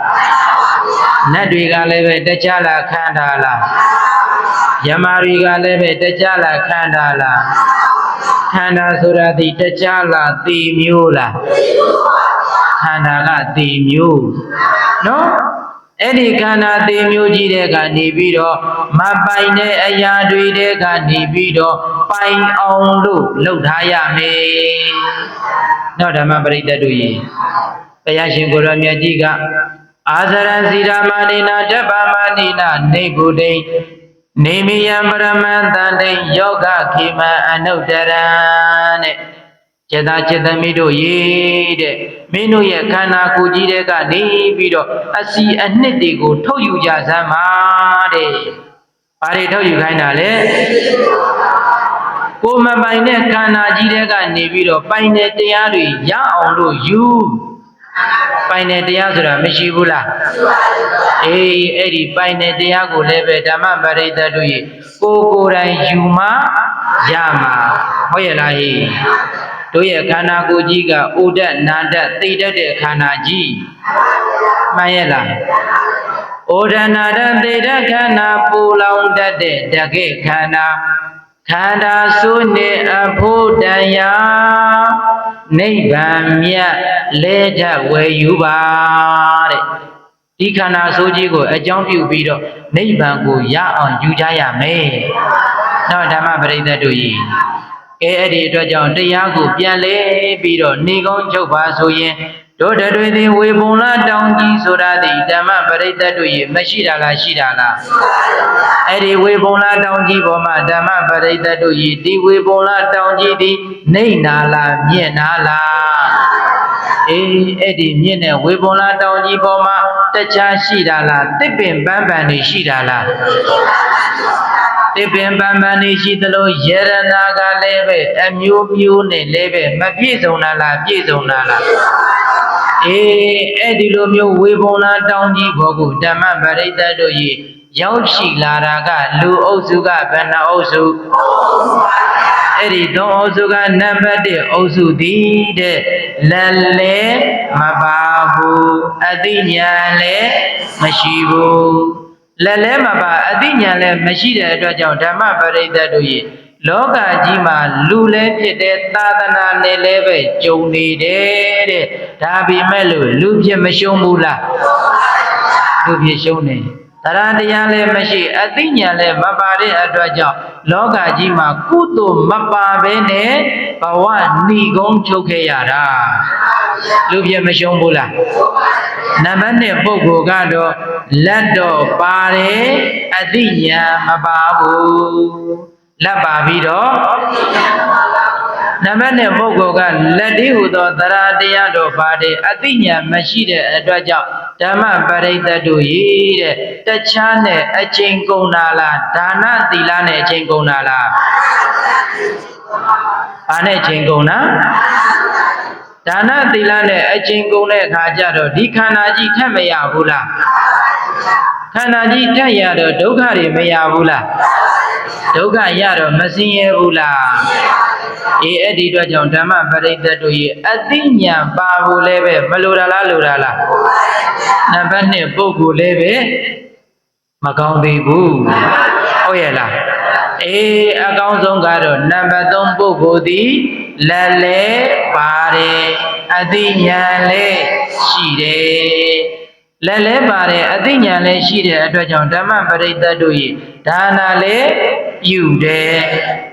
နတ်တွေကလည်းပဲတခြားလားခန္ဓာလားယမတွေကလည်းပဲတခြားလားခန္ဓာလားခန္ဓာဆိုတာဒီတခြားလားသိမျိုးလားခန္ဓာကသိမျိုးနော်အဲ့ဒီခန္ဓာသိမျိုးကြီးတဲ့ကနေပြီးတော့မပိုင်တဲ့အရာတွေတဲ့ကနေပြီးတော့ပိုင်အောင်လို့လုပ်ထားရမယ်နော်ဓမ္မပရိသတ်တို့ကြီးဘုရားရှင်ကိုရောမြတ်ကြီးကအာဇရဇိရာမဏိနာဓပ္ပမဏိနာနေကုတိနေမိယံပရမတန္တိယောဂခေမအနုတ္တရံတဲ့စေတจิตမိတို့ရေတဲ့မင်းတို့ရဲ့ခန္ဓာကိုယ်ကြီးတဲ့ကနေပြီးတော့အစီအနှစ်တွေကိုထုတ်ယူကြစမ်းပါတဲ့ဘာတွေထုတ်ယူခိုင်းတာလဲကိုယ်မပိုင်တဲ့ခန္ဓာကြီးတဲ့ကနေပြီးတော့ပိုင်တဲ့တရားတွေရအောင်လို့ယူပိုင်တဲ့တရားဆိုတာမရှိဘူးလားအေးအဲ့ဒီပိုင်တဲ့တရားကိုလည်းပဲဓမ္မပရိသတ်တို့ရေကိုယ်တိုင်ယူမှရမှာဟုတ်ရဲ့လားဟေးတို့ရဲ့ခန္ဓာကိုယ်ကြီးကဥဒ္ဒနာဒသိတတ်တဲ့ခန္ဓာကြီးမှန်ရဲ့လားဩဒနာဒသိတခန္ဓာပူလောင်တတ်တဲ့တကယ့်ခန္ဓာခန္ဓာဆိုနေအဖို့တရားနိဗ္ဗာန်မြတ်လဲထဝယ်ယူပါတဲ့ ဒီခန္ဓာဆိုးကြီးကိုအကြောင်းပြုပြီးတော့နိဗ္ဗာန်ကိုရအောင်ယူကြရမယ်။နောက်ဓမ္မပရိသတ်တို့ကြီးအဲ့ဒီအတွက်ကြောင့်တရားကိုပြန်လဲပြီးတော့နေကောင်းချုပ်ပါဆိုရင်တို့တွေသည်ဝေဘုံလားတောင်းကြီးဆိုတာဒီဓမ္မပရိသတ်တို့ကြီးမရှိတာလားရှိတာလားအဲ့ဒီဝေဘုံလားတောင်းကြီးပေါ်မှာဓမ္မပရိသတ်တို့ကြီးဒီဝေဘုံလားတောင်းကြီးသည်နေနာလားမြင့်နာလားအေးအဲ့ဒီမြင့်တဲ့ဝေဘုံလားတောင်းကြီးပေါ်မှာတခြားရှိတာလားတစ်ပင်ပန်းပန်းနေရှိတာလားတစ်ပင်ပန်းပန်းနေရှိသလိုယရနာကလည်းပဲအမျိုးမျိုးနဲ့လည်းပဲမပြည့်စုံတာလားပြည့်စုံတာလားအေးအဲ့ဒီလိုမျိုးဝေဘုံလားတောင်းကြီးဘောကိုဓမ္မပရိသတ်တို့ကြီးရောက်ရှိလာတာကလူအုပ်စုကဘယ်နှအုပ်စုအဲ့ဒီသုံးအုပ်စုကနံပါတ်1အုပ်စုသည်တဲ့လက်လဲမပါဘူးအသိဉာဏ်လည်းမရှိဘူးလက်လဲမပါအသိဉာဏ်လည်းမရှိတဲ့အတွက်ကြောင့်ဓမ္မပရိသတ်တို့ကြီးလောကကြီးမှာလူလည်းဖြစ်တဲ့သာသနာနဲ့လည်းပဲကြုံနေတယ်တဲ့ဒါပေမဲ့လို့လူဖြစ်မရှုံးဘူးလားလူဖြစ်ရှုံးနေတရားတရားလည်းမရှိအသိဉာဏ်လည်းမပါတဲ့အတွက်ကြောင့်လောကကြီးမှာကုသိုလ်မပါဘဲနဲ့ဘဝหนีကုန်းချုပ်ခဲ့ရတာလူဖြစ်မရှုံးဘူးလားနံပါတ်1ပုဂ္ဂိုလ်ကတော့လက်တော့ပါတယ်အသိဉာဏ်မပါဘူးလက်ပါပြီးတော့နံပါတ်1ပုဂ္ဂိုလ်ကလက်တည်းဟူသောသရတရားတော်ပါတယ်အသိဉာဏ်မရှိတဲ့အတွက်ကြောင့်ဓမ္မပရိသတ်တို့ရေးတဲ့တခြားနဲ့အချိန်ကုန်တာလားဒါနသီလနဲ့အချိန်ကုန်တာလားဘာနဲ့အချိန်ကုန်တာဒါနသီလနဲ့အချိန်ကုန်တဲ့အခါကျတော့ဒီခန္ဓာကြီးထက်မရဘူးလားခန္ဓာကြီးထက်ရတော့ဒုက္ခတွေမရဘူးလားဒုက္ခရတော့မစင်ရဘူးလားအေးအဲ့ဒီအတွက်ကြောင့်ဓမ္မပရိသတ်တို့ရဲ့အသိဉာဏ်ပါဖို့လည်းပဲမလိုတာလားလိုတာလားနံပါတ်1ပုဂ္ဂိုလ်လည်းပဲမကောင်းသေးဘူးဟုတ်ရဲ့လားအေးအကောင်းဆုံးကတော့နံပါတ်3ပုဂ္ဂိုလ်သည်လက်လဲပါတယ်အသိဉာဏ်လည်းရှိတယ်လက်လဲပါတယ်အသိဉာဏ်လည်းရှိတဲ့အတွက်ကြောင့်ဓမ္မပရိသတ်တို့ရဲ့ဒါနာလည်းပြုတယ်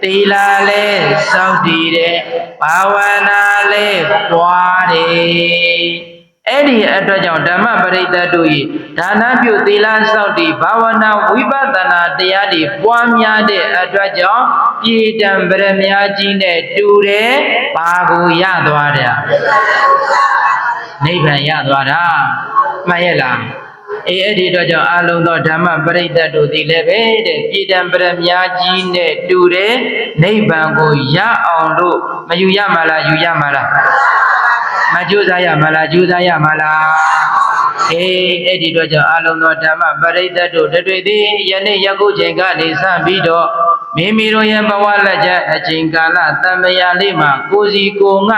သီလလည်းစောင့်တည်တယ်ဘာဝနာလည်းပွားတယ်အဲ့ဒီအတွက်ကြောင့်ဓမ္မပရိသတ်တို့ရဲ့ဒါနပြုသီလစောင့်တည်ဘာဝနာဝိပဿနာတရားတွေပွားများတဲ့အတွက်ကြောင့်ပြည်တံပရမကြီးနဲ့တူတယ်ဘာကိုရသွားတယ်နိဗ္ဗာန်ရသွားတာမှန်ရဲ့လားအေးအဲ့ဒီတော့ကြောင့်အလုံးသောဓမ္မပရိသတ်တို့သည်လည်းပဲတဲ့ပြည်တံပရမကြီးနဲ့တူတယ်နိဗ္ဗာန်ကိုရအောင်လို့မယူရမလားယူရမလားမကြိုးစားရမလားကြိုးစားရမလားအေးအဲ့ဒီတော့ကြောင့်အလုံးသောဓမ္မပရိသတ်တို့တွေသည်ယနေ့ယခုချိန်ကနေစပြီးတော့မိမိတို့ရဲ့ဘဝလက်ချက်အချိန်ကာလတမယာလေးမှာကိုစီကိုငှ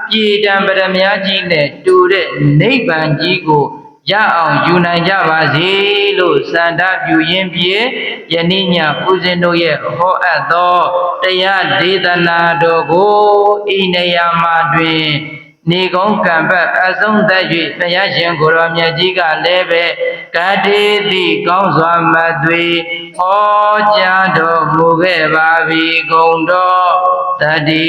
ပြည်တံပရမကြီးနဲ့တူတဲ့နိဗ္ဗာန်ကြီးကိုရအောင်ယူနိုင်ကြပါစေလို့စန္ဒပြုရင်းဖြင့်ယနေ့ညဦးဇင်းတို့ရဲ့ဟောအပ်သောတရားဒေသနာတော်ကိုဤနေရာမှာတွင်နေကုန်းကံပတ်အဆုံးသတ်၍ဘုရားရှင်ကိုရောမြတ်ကြီးကလည်းပဲကတိတိကောင်းစွာမသွေဟောကြားတော်မူခဲ့ပါပြီဂုဏ်တော်တတိ